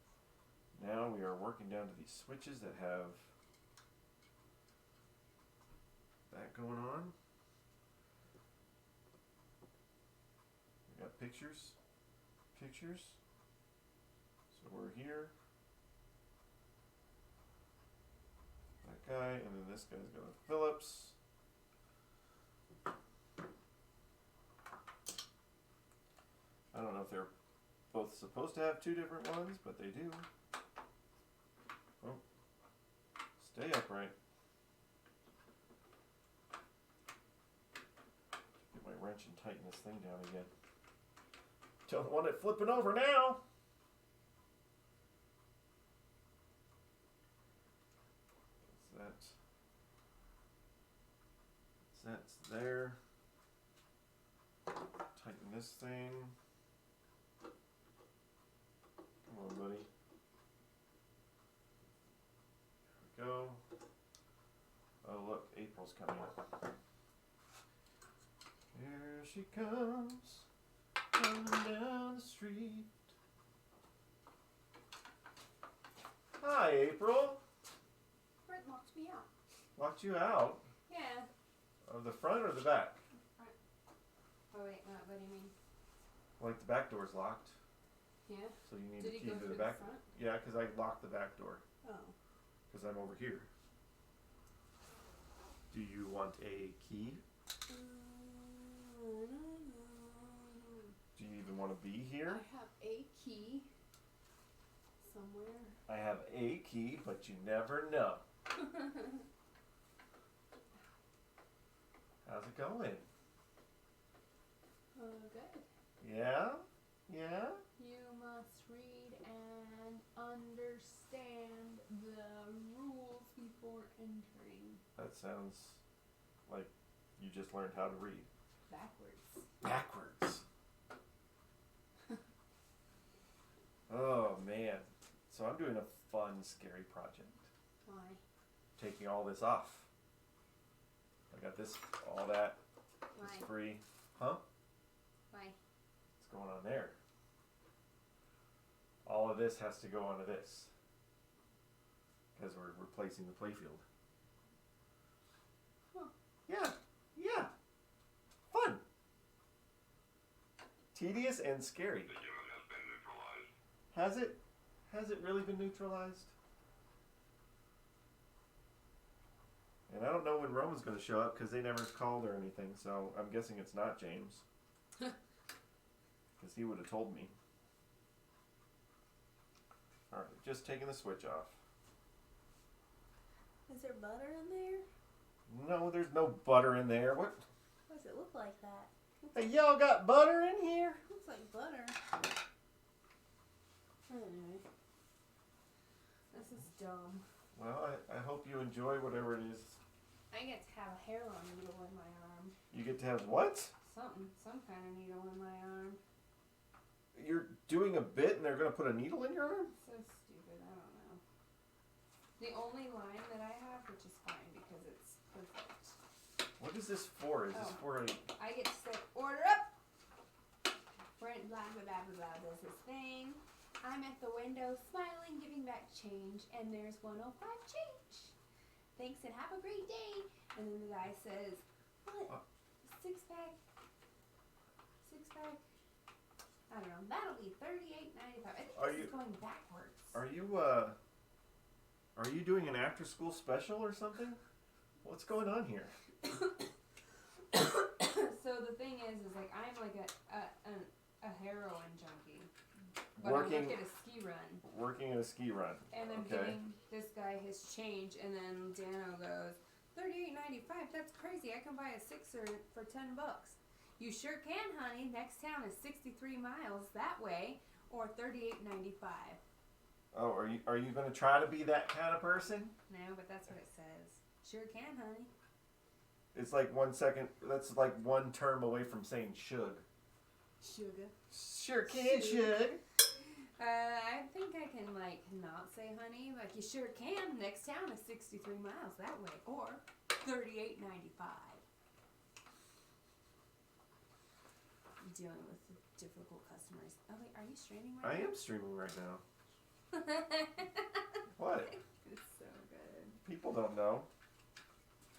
Now we are working down to these switches that have that going on. We got pictures. So we're here. That guy, and then this guy's got a Phillips. I don't know if they're both supposed to have two different ones, but they do. Oh, stay upright. Get my wrench and tighten this thing down again. Don't want it flipping over now. That's there. Tighten this thing. Come on, buddy. There we go. Oh, look, April's coming up. Here she comes, coming down the street. Hi, April. Brett locked me out. Locked you out? Yeah. Of the front or the back? Oh wait, what do you mean? Like the back door's locked. Yeah. So you need Did a he key go to through the the back. front? Yeah, because I locked the back door. Oh. Because I'm over here. Do you want a key? Do you even want to be here? I have a key somewhere. I have a key, but you never know. How's it going? Good. Yeah? Yeah? You must read and understand the rules before entering. That sounds like you just learned how to read. Backwards. Backwards. Oh, man. So I'm doing a fun, scary project. Why? Taking all this off. I got this, all that. Why? It's free. Huh? Why? What's going on there? All of this has to go onto this. Because we're replacing the Playfield. Huh. Yeah. Yeah. Fun. Tedious and scary. The unit has been neutralized. Has it? Has it really been neutralized? And I don't know when Roman's going to show up because they never called or anything, so I'm guessing it's not James. Because he would have told me. Alright, just taking the switch off. Is there butter in there? No, there's no butter in there. What? Why does it look like that? Hey, y'all got butter in here? Looks like butter. Anyway. This is dumb. Well, I hope you enjoy whatever it is. I get to have a hairline needle in my arm. You get to have what? Some kind of needle in my arm. You're doing a bit and they're going to put a needle in your arm? So stupid, I don't know. The only line that I have, which is fine because it's perfect. What is this for? Is this for a... I get to say, order up! Brent blah blah blah blah blah does his thing. I'm at the window smiling, giving back change, and there's 105 change. Thanks and have a great day. And then the guy says, what? Six pack? I don't know. That'll be $38.95. I think Are this you- is going backwards. Are you doing an after school special or something? What's going on here? So the thing is like I'm like a heroin junkie, but I work at a ski run, Working at a ski run. and I'm Okay. giving this guy his change, and then Dano goes $38.95. That's crazy. I can buy a sixer for $10. You sure can, honey. Next town is 63 miles that way, or $38.95. Oh, are you going to try to be that kind of person? No, but that's what it says. Sure can, honey. It's like 1 second. That's like one term away from saying shug. Sugar. Sure can, shug. I think I can like not say honey, like you sure can. Next town is 63 miles that way, or $38.95. Dealing with difficult customers. Oh wait, are you streaming I right am streaming right now. now? What? It's so good. People don't know.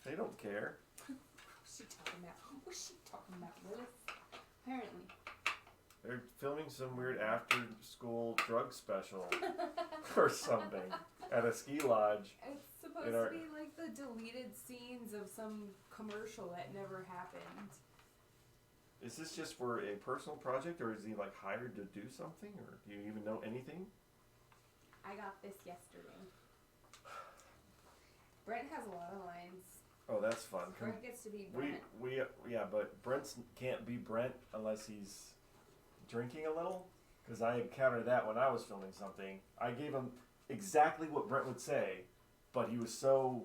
They don't care. What's she talking about? What's she talking about, Willis? Apparently. They're filming some weird after-school drug special or something at a ski lodge. It's supposed to be like the deleted scenes of some commercial that never happened. Is this just for a personal project, or is he like hired to do something, or do you even know anything? I got this yesterday. Brent has a lot of lines. Oh, that's fun. Brent gets to be Brent. Yeah, but Brent can't be Brent unless he's drinking a little. Because I encountered that when I was filming something. I gave him exactly what Brent would say, but he was so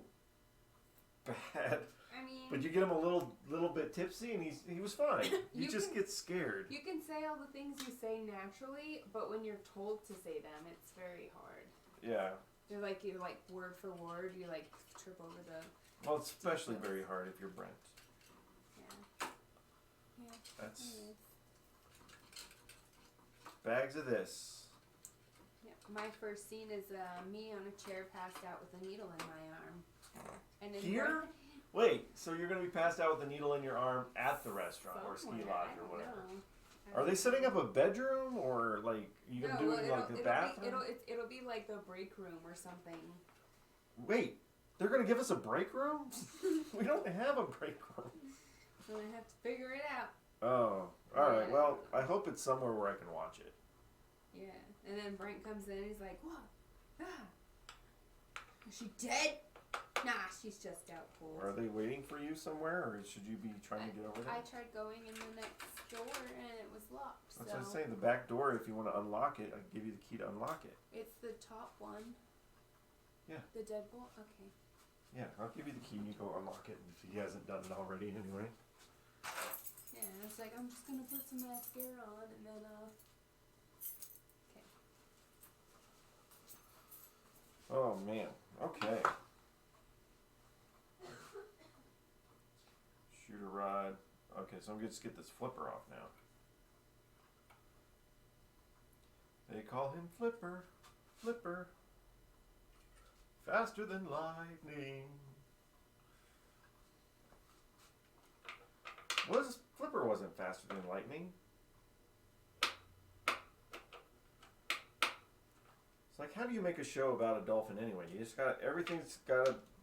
bad. I mean, But you get him a little bit tipsy, and he was fine. He just gets scared. you can say all the things you say naturally, but when you're told to say them, it's very hard. Yeah. They're like you like word for word, you like trip over the. Well, it's especially very hard if you're Brent. Yeah. Yeah. That's It is. bags of this. Yeah. My first scene is me on a chair passed out with a needle in my arm. And then Here? Brent- Wait, so you're gonna be passed out with a needle in your arm at the restaurant or ski somewhere, lodge I or don't whatever? know. Are they setting up a bedroom, or like you gonna do it in like the bathroom? It'll be like the break room or something. Wait, they're gonna give us a break room? We don't have a break room. So I have to figure it out. Oh, all right. Yeah. Well, I hope it's somewhere where I can watch it. Yeah. And then Brent comes in and he's like, "What? Ah. Is she dead? Nah, she's just out cold." Are they waiting for you somewhere, or should you be trying to get over there? I tried going in the next door and it was locked. That's so what I'm saying. The back door, if you want to unlock it, I can give you the key to unlock it. it's the top one. Yeah. The deadbolt? Okay. Yeah, I'll give you the key and you go unlock it if he hasn't done it already anyway. Yeah, it's like I'm just gonna put some mascara on and then okay. Oh man. Okay. Shooter rod. Okay, so I'm gonna just get this flipper off now. They call him Flipper. Flipper. Faster than lightning. Flipper wasn't faster than lightning. It's like, how do you make a show about a dolphin anyway? You just got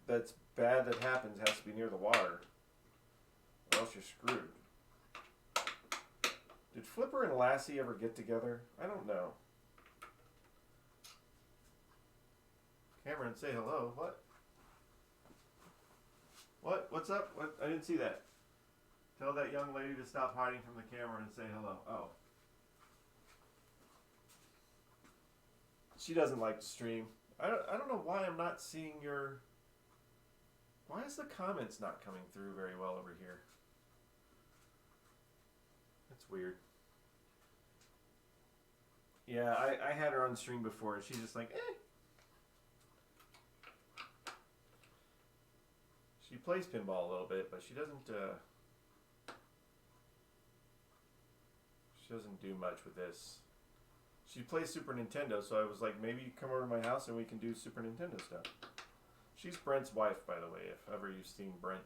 that's bad that happens has to be near the water, or else you're screwed. Did Flipper and Lassie ever get together? I don't know. Cameron, say hello. What? What? What's up? What? I didn't see that. Tell that young lady to stop hiding from the camera and say hello. Oh. She doesn't like to stream. I don't know why I'm not seeing your... Why is the comments not coming through very well over here? That's weird. Yeah, I had her on stream before and she's just like, eh. She plays pinball a little bit, but she doesn't do much with this. She plays Super Nintendo, so I was like, maybe you come over to my house and we can do Super Nintendo stuff. She's Brent's wife, by the way, if ever you've seen Brent.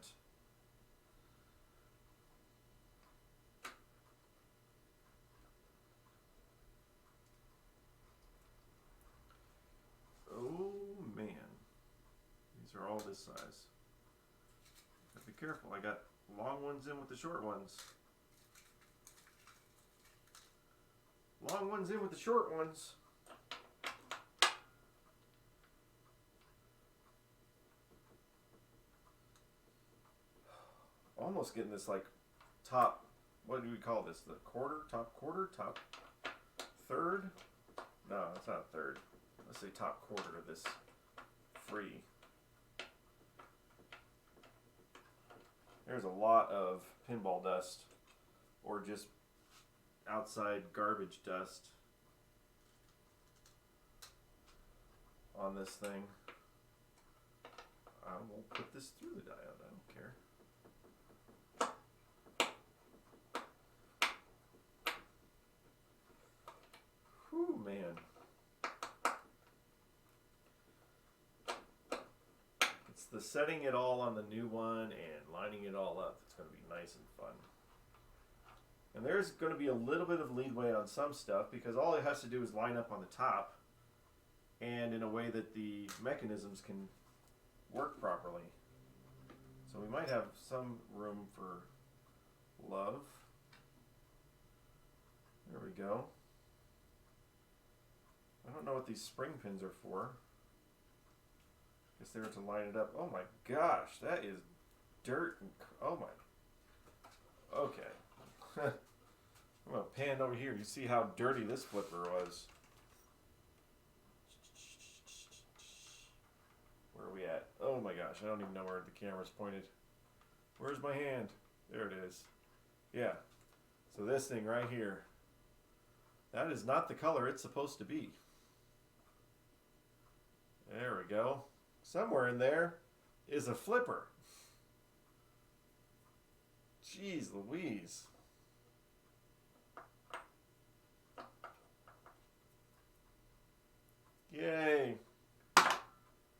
all this size. But be careful, I got long ones in with the short ones. Long ones in with the short ones. Almost getting this like top, what do we call this? The quarter, top third? No, it's not third. Let's say top quarter of this free. There's a lot of pinball dust or just outside garbage dust on this thing. I will put this through the diode, I don't care. Whew, man. It's the setting it all on the new one and lining it all up that's going to be nice and fun. And there's going to be a little bit of leadway on some stuff because all it has to do is line up on the top and in a way that the mechanisms can work properly. So we might have some room for love. There we go. I don't know what these spring pins are for. Guess they're to line it up. Oh my gosh, that is dirt. And, oh my. Okay. I'm going to pan over here. You see how dirty this flipper was. Where are we at? Oh my gosh, I don't even know where the camera's pointed. Where's my hand? There it is. Yeah. So this thing right here. That is not the color it's supposed to be. There we go. Somewhere in there is a flipper. Jeez Louise. Yay.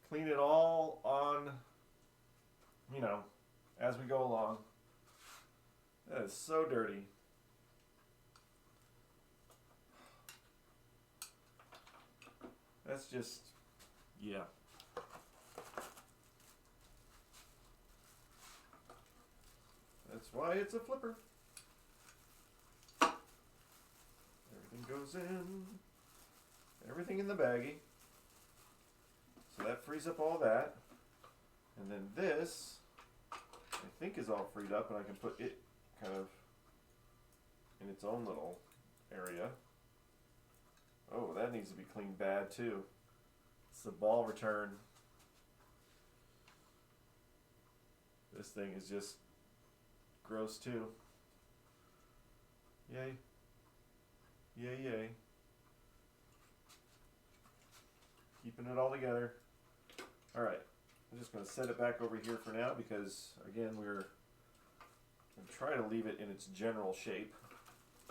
Clean it all on, you know, as we go along. That is so dirty. That's just, yeah. That's why it's a flipper. Everything goes in. Everything in the baggie. So that frees up all that. And then this, I think, is all freed up, and I can put it kind of in its own little area. Oh, that needs to be cleaned bad too. It's the ball return. This thing is just gross too. Yay. Yay, yay. Keeping it all together. Alright, I'm just going to set it back over here for now because, again, we're going to try to leave it in its general shape.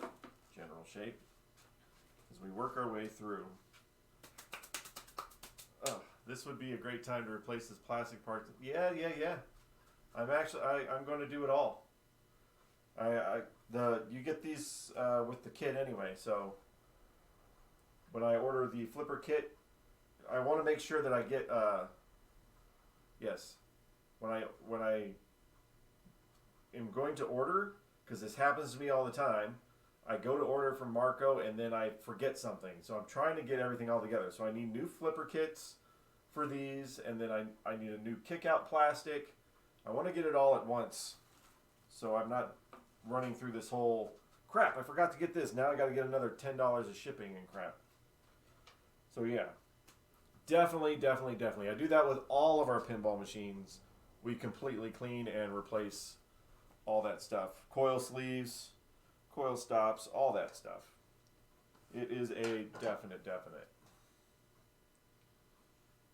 As we work our way through. Oh, this would be a great time to replace this plastic part. Yeah. I'm going to do it all. You get these with the kit anyway, so when I order the flipper kit, I want to make sure that I get yes, when I am going to order, because this happens to me all the time, I go to order from Marco and then I forget something. So I'm trying to get everything all together. So I need new flipper kits for these, and then I need a new kick out plastic. I want to get it all at once, so I'm not running through this whole crap. I forgot to get this. Now I got to get another $10 of shipping and crap. So yeah, definitely. I do that with all of our pinball machines. We completely clean and replace all that stuff. Coil sleeves, coil stops, all that stuff. It is a definite.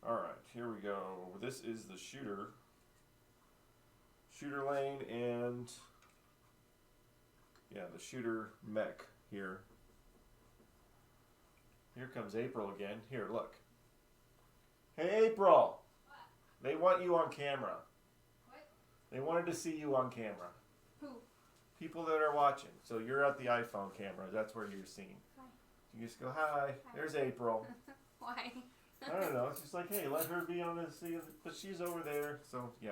Alright, here we go. This is the shooter lane and yeah, the shooter mech here. Here comes April again. Here, look. Hey, April. What? They want you on camera. What? They wanted to see you on camera. Who? People that are watching. So you're at the iPhone camera. That's where you're seen. Hi. You just go, hi. There's April. Why? I don't know. It's just like, hey, let her be on the scene, but she's over there. So yeah.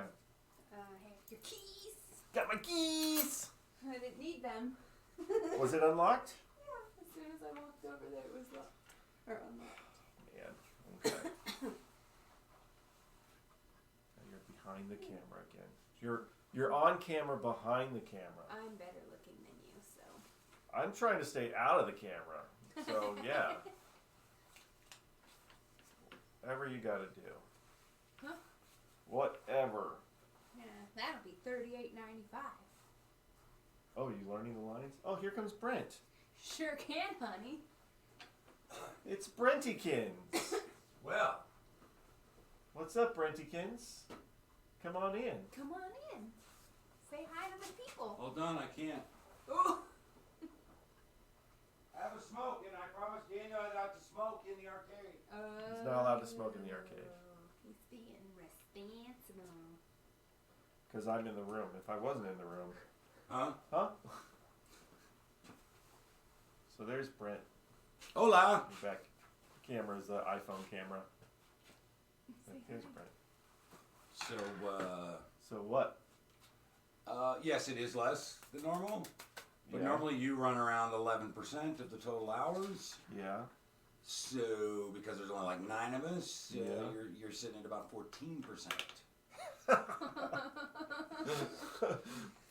Have your keys. Got my keys. I didn't need them. Was it unlocked? Yeah, as soon as I walked over there, it was locked. Or unlocked. Man. Okay. Now you're behind the camera again. You're on camera behind the camera. I'm better looking than you, so. I'm trying to stay out of the camera. So yeah. Whatever you gotta do. Huh? Whatever. Yeah, that'll be $38.95. Oh, you learning the lines? Oh, here comes Brent. Sure can, honey. It's Brentikins. Well, What's up, Brentikins? Come on in. Come on in. Say hi to the people. hold on, I can't. Ooh. Have a smoke, and I promise Daniel not to smoke in the arcade. He's not allowed to smoke in the arcade. He's being responsible. Because I'm in the room. If I wasn't in the room. Huh? Huh? So there's Brent. Hola. In fact, the camera is the iPhone camera. Here's Brent. So, So what? yes, it is less than normal. But Yeah. normally you run around 11% of the total hours. Yeah. So, because there's only like 9 of us, Yeah. you're sitting at about 14%.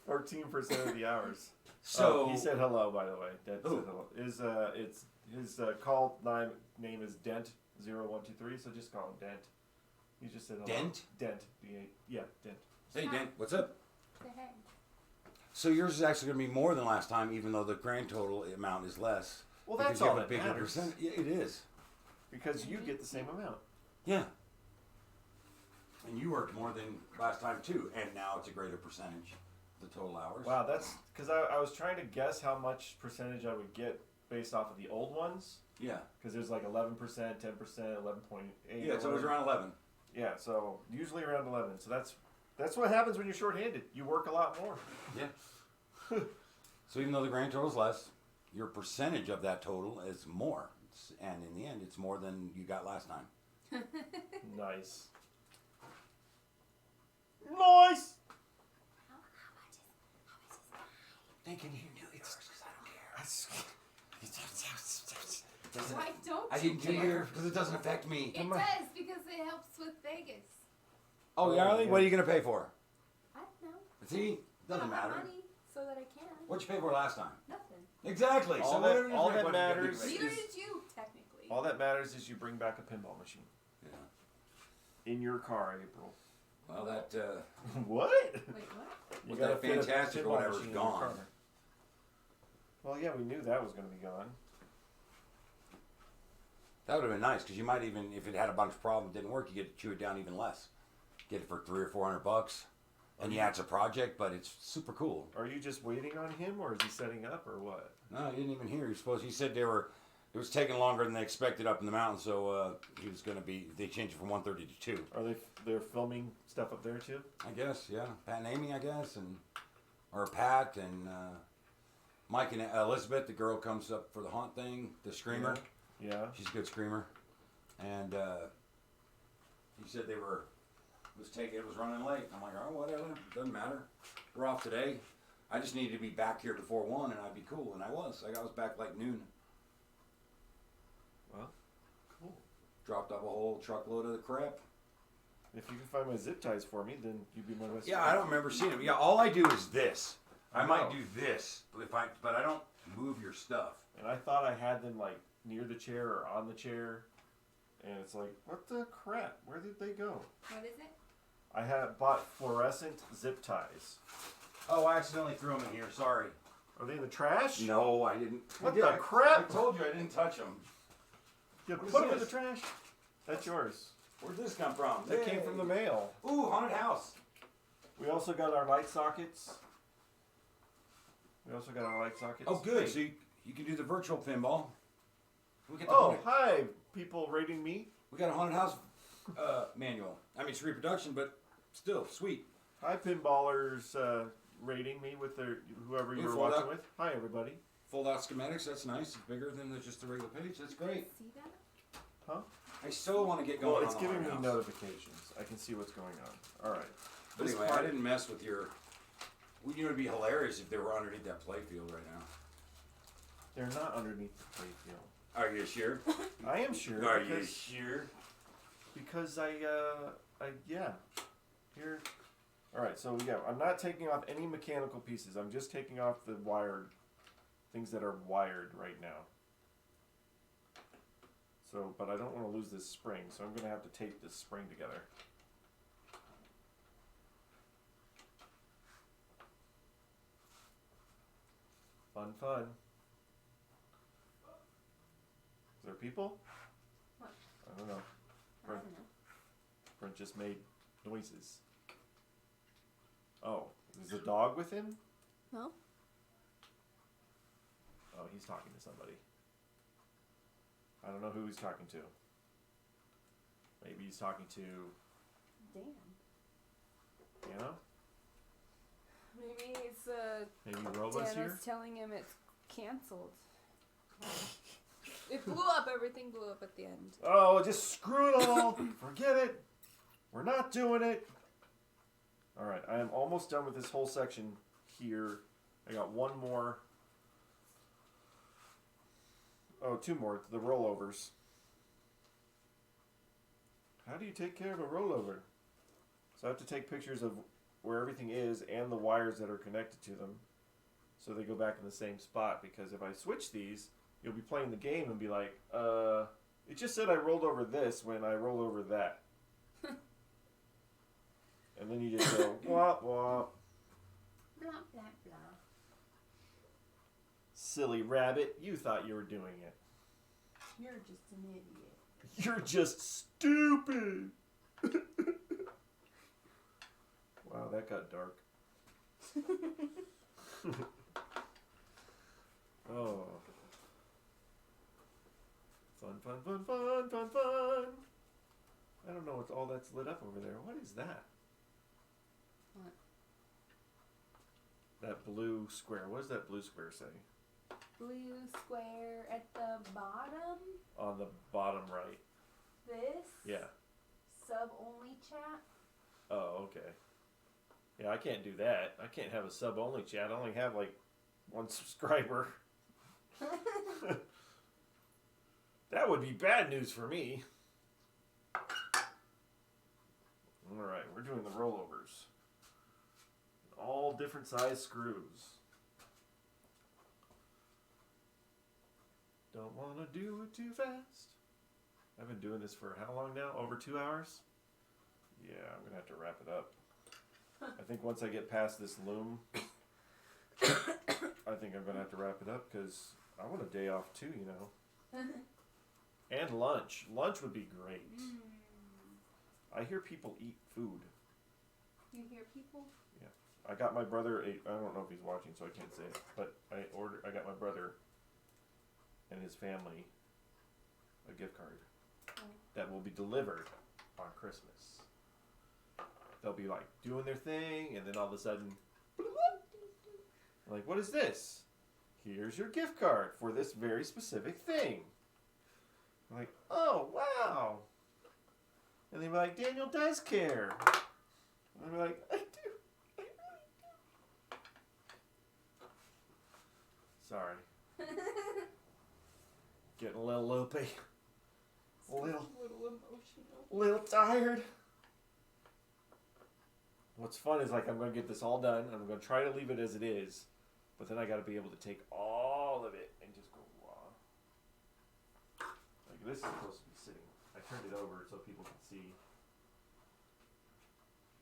14% of the hours. So, He said hello, by the way. Dent Who? said hello. His call name is Dent0123, so just call him Dent. He just said hello. Dent? Dent. Yeah, Dent. hey, Dan, what's up? Say hey. So yours is actually going to be more than last time, even though the grand total amount is less. Well, Because that's you all have a that bigger matters. percent. Yeah, it is. Because you get the same amount. Yeah. And you worked more than last time too, and now it's a greater percentage of the total hours. Wow, that's because I was trying to guess how much percentage I would get based off of the old ones. Yeah. Because there's like 11%, 10%, 11.8. Yeah, it's always around 11. Yeah, so usually around 11. So that's what happens when you're shorthanded. You work a lot more. Yeah. So even though the grand total is less, your percentage of that total is more. And in the end, it's more than you got last time. Nice. Nice. How much is They can hear you. It's because I don't care. Why don't I you didn't do care? your because it doesn't affect me. It does because it helps with Vegas. Oh, yeah, really? What are you going to pay for? I don't know. See? Doesn't I don't have matter. money so that I can. What'd you pay for last time? Nothing. Exactly. All so that- whatever you all think, that what do you matters- think? Neither is- did you, technically. All that matters is you bring back a pinball machine Yeah. in your car, April. Well, that What? Wait, what? You With gotta that fit a Fantastic or pinball whatever's machine in your gone. car. Well, yeah, we knew that was going to be gone. would have been nice because you might even, if it had a bunch of problems, didn't work, you get to chew it down even less. Get it for $300 or $400, and yeah, it's a project, but it's super cool. Are you just waiting on him, or is he setting up, or what? No, he didn't even hear. He said it was taking longer than they expected up in the mountains, so he was going to be. They changed it from 1:30 to 2. Are they're filming stuff up there too? I guess, yeah. Pat and Amy, I guess, or Pat and Mike and Elizabeth. The girl comes up for the haunt thing, the screamer. Yeah. She's a good screamer, and he said it was running late. I'm like, oh, whatever, doesn't matter. We're off today. I just needed to be back here before 1, and I'd be cool, and I was. I was back like noon. Well, cool. Dropped off a whole truckload of the crap. If you can find my zip ties for me, then you'd be my best Yeah, friend. I don't remember seeing them. Yeah, all I do is this. I I might know. do this, but I don't move your stuff. And I thought I had them like near the chair or on the chair, and it's like, what the crap? Where did they go? What is it? I had bought fluorescent zip ties. Oh, I accidentally threw them in here. Sorry. Are they in the trash? No, I didn't. What I did. the crap? I told you I didn't touch them. You What put is them in the this? trash. That's yours. Where'd this come from? That came from the mail. Ooh, haunted house. We also got our light sockets. Oh, good. Hey. So you can do the virtual pinball. We get the Oh, hi, people rating me. we got a haunted house manual. I mean, it's reproduction, but still sweet. Hi, pinballers rating me with their whoever you Ooh, were fold watching up. with. Hi, everybody. Fold out schematics. That's nice. It's bigger than just the regular page. That's great. See that? Huh? I so want to get going Well, it's on the giving me house. notifications. I can see what's going on. All right. But This anyway, part- I didn't mess with your. Well, you know, it'd be hilarious if they were underneath that playfield right now. They're not underneath the playfield. Are you sure? I am sure. Are you because, sure? Because yeah. Here. All right. So yeah, I'm not taking off any mechanical pieces. I'm just taking off the wired things that are wired right now. So, but I don't want to lose this spring, so I'm going to have to tape this spring together. Fun, fun. Is there people? What? I don't know. I don't know. Brent just made noises. Oh, is the dog with him? No. Oh, he's talking to somebody. I don't know who he's talking to. Maybe he's talking to, Damn. you know? Maybe it's Maybe Robo's here? Dana's telling him it's canceled. It blew up. Everything blew up at the end. Oh, just screw it all. Forget it. We're not doing it. All right, I am almost done with this whole section here. I got one more. Oh, two more. The rollovers. How do you take care of a rollover? So I have to take pictures of where everything is and the wires that are connected to them, so they go back in the same spot. Because if I switch these, you'll be playing the game and be like, it just said I rolled over this when I rolled over that. And then you just go, wah, wah. Blah, blah, blah. Silly rabbit, you thought you were doing it. You're just an idiot. You're just stupid. Wow, that got dark. Oh. Fun, fun, fun, fun, fun, fun. I don't know what's all that's lit up over there. What is that? What? That blue square. What does that blue square say? Blue square at the bottom. On the bottom right. This. Yeah. Sub only chat. Oh, okay. Yeah, I can't do that. I can't have a sub only chat. I only have like one subscriber. That would be bad news for me. Alright, we're doing the rollovers. All different size screws. Don't want to do it too fast. I've been doing this for how long now? Over 2 hours? Yeah, I'm going to have to wrap it up. I think once I get past this loom, I think I'm going to have to wrap it up because I want a day off too, you know. And lunch. Lunch would be great. I hear people eat food. You hear people? I got my brother I don't know if he's watching, so I can't say it, but I got my brother and his family a gift card that will be delivered on Christmas. They'll be like doing their thing, and then all of a sudden, like, what is this? Here's your gift card for this very specific thing. I'm like, oh wow. And they'd be like, Daniel does care. And I'd be like, I do. I really do. Sorry. Getting a little loopy. A little emotional. little tired. What's fun is like I'm going to get this all done. I'm going to try to leave it as it is. But then I got to be able to take all of it and just go raw. Like this is supposed to be sitting. I turned it over so people can see.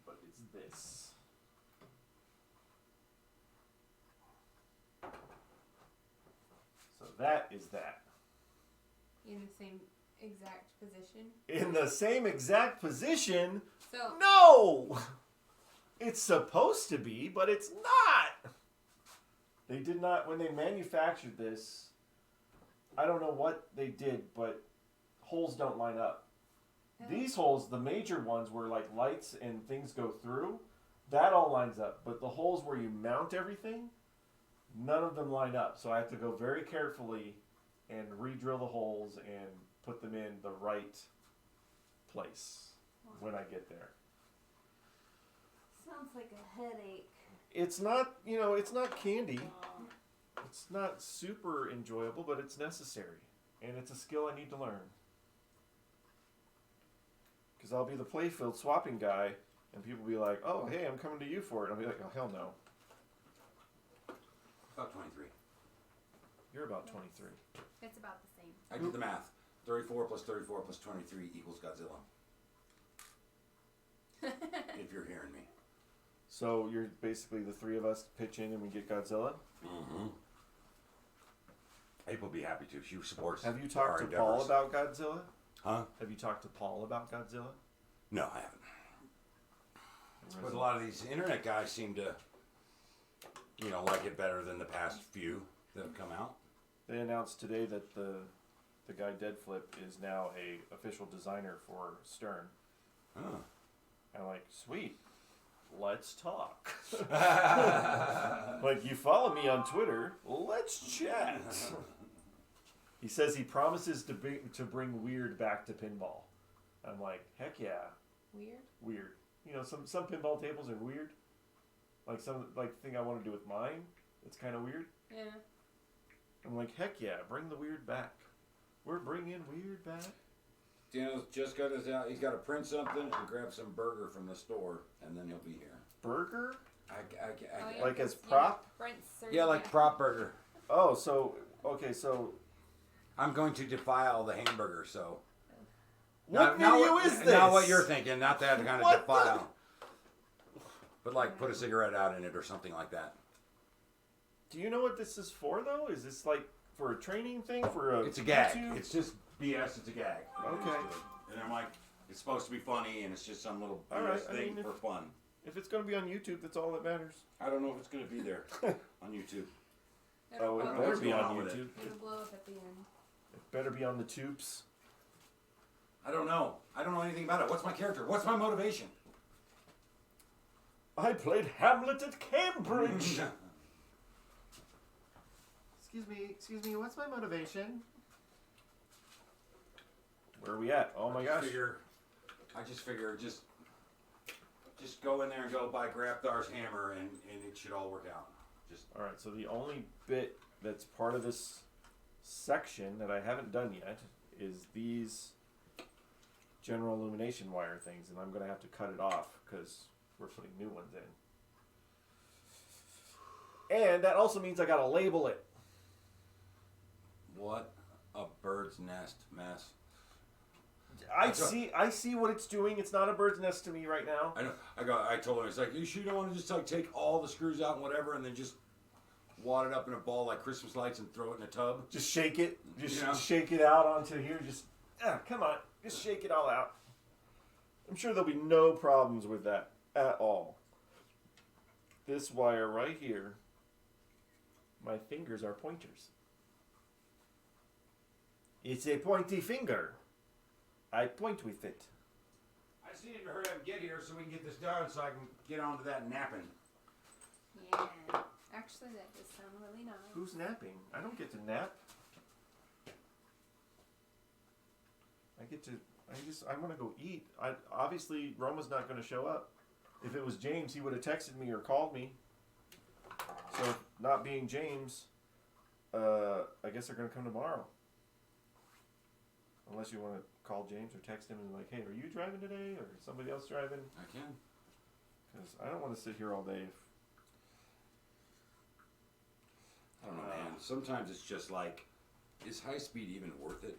But it's this. So that is that. In the same exact position. In the same exact position? So No! It's supposed to be, but it's not! They did not, when they manufactured this, I don't know what they did, but holes don't line up. These holes, the major ones where like lights and things go through, that all lines up. But the holes where you mount everything, none of them line up. So I have to go very carefully and re-drill the holes and put them in the right place when I get there. Sounds like a headache. It's not, it's not candy. It's not super enjoyable, but it's necessary. And it's a skill I need to learn. Because I'll be the Playfield swapping guy, and people will be like, oh, hey, I'm coming to you for it. And I'll be like, oh, hell no. About 23. You're about 23. It's about the same. I did the math. 34 plus 34 plus 23 equals Godzilla. If you're hearing me. So you're basically the three of us pitch in and we get Godzilla? Mm-hmm. April will be happy to. She supports. Have you talked to our Paul endeavors. about Godzilla? Huh? Have you talked to Paul about Godzilla? No, I haven't. But a lot of these internet guys seem to, like it better than the past few that have come out. They announced today that the guy Deadflip is now a official designer for Stern. Huh. I'm like, sweet. Let's talk. Like, you follow me on Twitter. Let's chat. He says he promises to bring weird back to pinball. I'm like, heck yeah. Weird. Some pinball tables are weird. Like the thing I want to do with mine, it's kind of weird. Yeah. I'm like, heck yeah, bring the weird back. We're bringing weird back. Daniel's just got his out. He's got to print something and grab some burger from the store, and then he'll be here. Burger? Like as prop? Yeah, like prop burger. Oh, so I'm going to defile the hamburger, so. what Not video is this? Not what you're thinking, not that kind of What defile. But like put a cigarette out in it or something like that. Do you know what this is for, though? Is this like for a training thing? It's a gag. YouTube? It's just BS, it's a gag. Okay. And I'm like, it's supposed to be funny, and it's just some little BS All right, thing for fun. If it's going to be on YouTube, that's all that matters. I don't know if it's going to be there on YouTube. Oh, it know better what's be going on on with YouTube. It'll blow up at the end. It better be on the tubes. I don't know. I don't know anything about it. What's my character? What's my motivation? I played Hamlet at Cambridge. Excuse me, what's my motivation? Where are we at? Oh my gosh. I just figure just go in there and go buy Grapthar's hammer and it should all work out. Alright, so the only bit that's part of this section that I haven't done yet is these general illumination wire things, and I'm going to have to cut it off because we're putting new ones in. And that also means I got to label it. What a bird's nest mess. I see what it's doing. It's not a bird's nest to me right now. I know. I told him, it's like, you sure you don't want to just like take all the screws out and whatever and then just wad it up in a ball like Christmas lights and throw it in a tub? Just shake it. Just shake it out onto here. Just, come on. Just shake it all out. I'm sure there'll be no problems with that at all. This wire right here, my fingers are pointers. It's a pointy finger. I point with it. I just need to hurry up and get here so we can get this done so I can get on to that napping. Yeah. Actually, that does sound really nice. Who's napping? I don't get to nap. I want to go eat. Obviously, Roma's not going to show up. If it was James, he would have texted me or called me. So, not being James, I guess they're going to come tomorrow. Unless you want to call James or text him and be like, hey, are you driving today? Or is somebody else driving? I can. Because I don't want to sit here all day. I don't know, man. Sometimes it's just like, is high speed even worth it?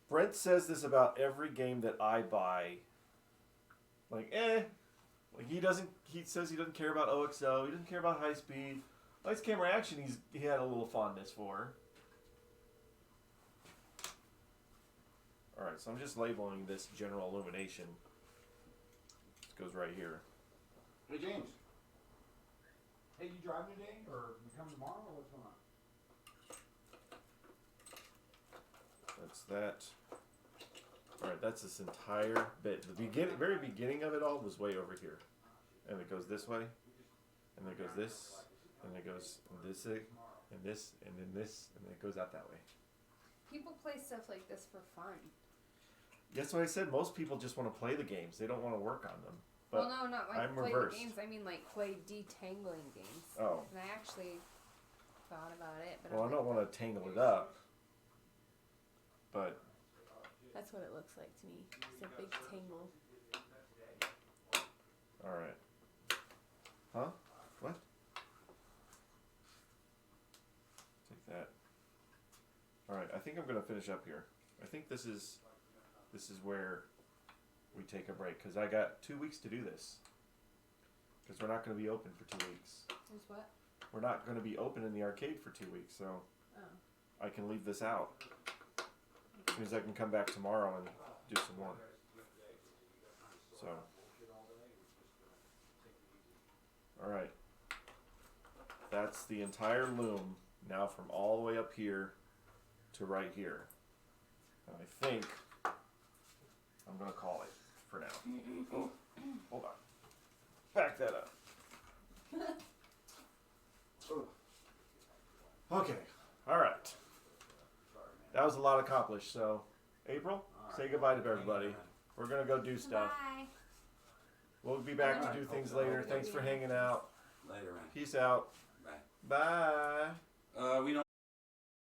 Brent says this about every game that I buy. Like, Like he says he doesn't care about OXO. He doesn't care about high speed. Lights, camera, action, he had a little fondness for. Alright, so I'm just labeling this general illumination. This goes right here. Hey, James. Hey, you driving today? Or you coming tomorrow? Or what's going on? That's that. Alright, that's this entire bit. The very beginning of it all was way over here. and it goes this way, and then it goes this, and it goes this way, and this, and then this, and then it goes out that way. People play stuff like this for fun. That's what I said. Most people just want to play the games. They don't want to work on them. But well, no, not like I'm play reversed. the games. I mean, like play detangling games. Oh. And I actually thought about it, but Well, I don't want to tangle it up. But That's what it looks like to me. It's a big tangle. all right. Huh? What? Take that. All right. I think I'm gonna finish up here. I think this is where we take a break because I got 2 weeks to do this. Because we're not going to be open for 2 weeks. There's what? We're not going to be open in the arcade for 2 weeks, so Oh. I can leave this out. Which means I can come back tomorrow and do some more. So, all right. That's the entire loom now from all the way up here to right here. And I think I'm going to call it for now. Oh, hold on. Back that up. Okay. All right. That was a lot accomplished. So, April, say goodbye to everybody. We're going to go do stuff. Bye. We'll be back to do things later. Thanks for hanging out. Later, man. Peace out. Bye. Bye. We don't.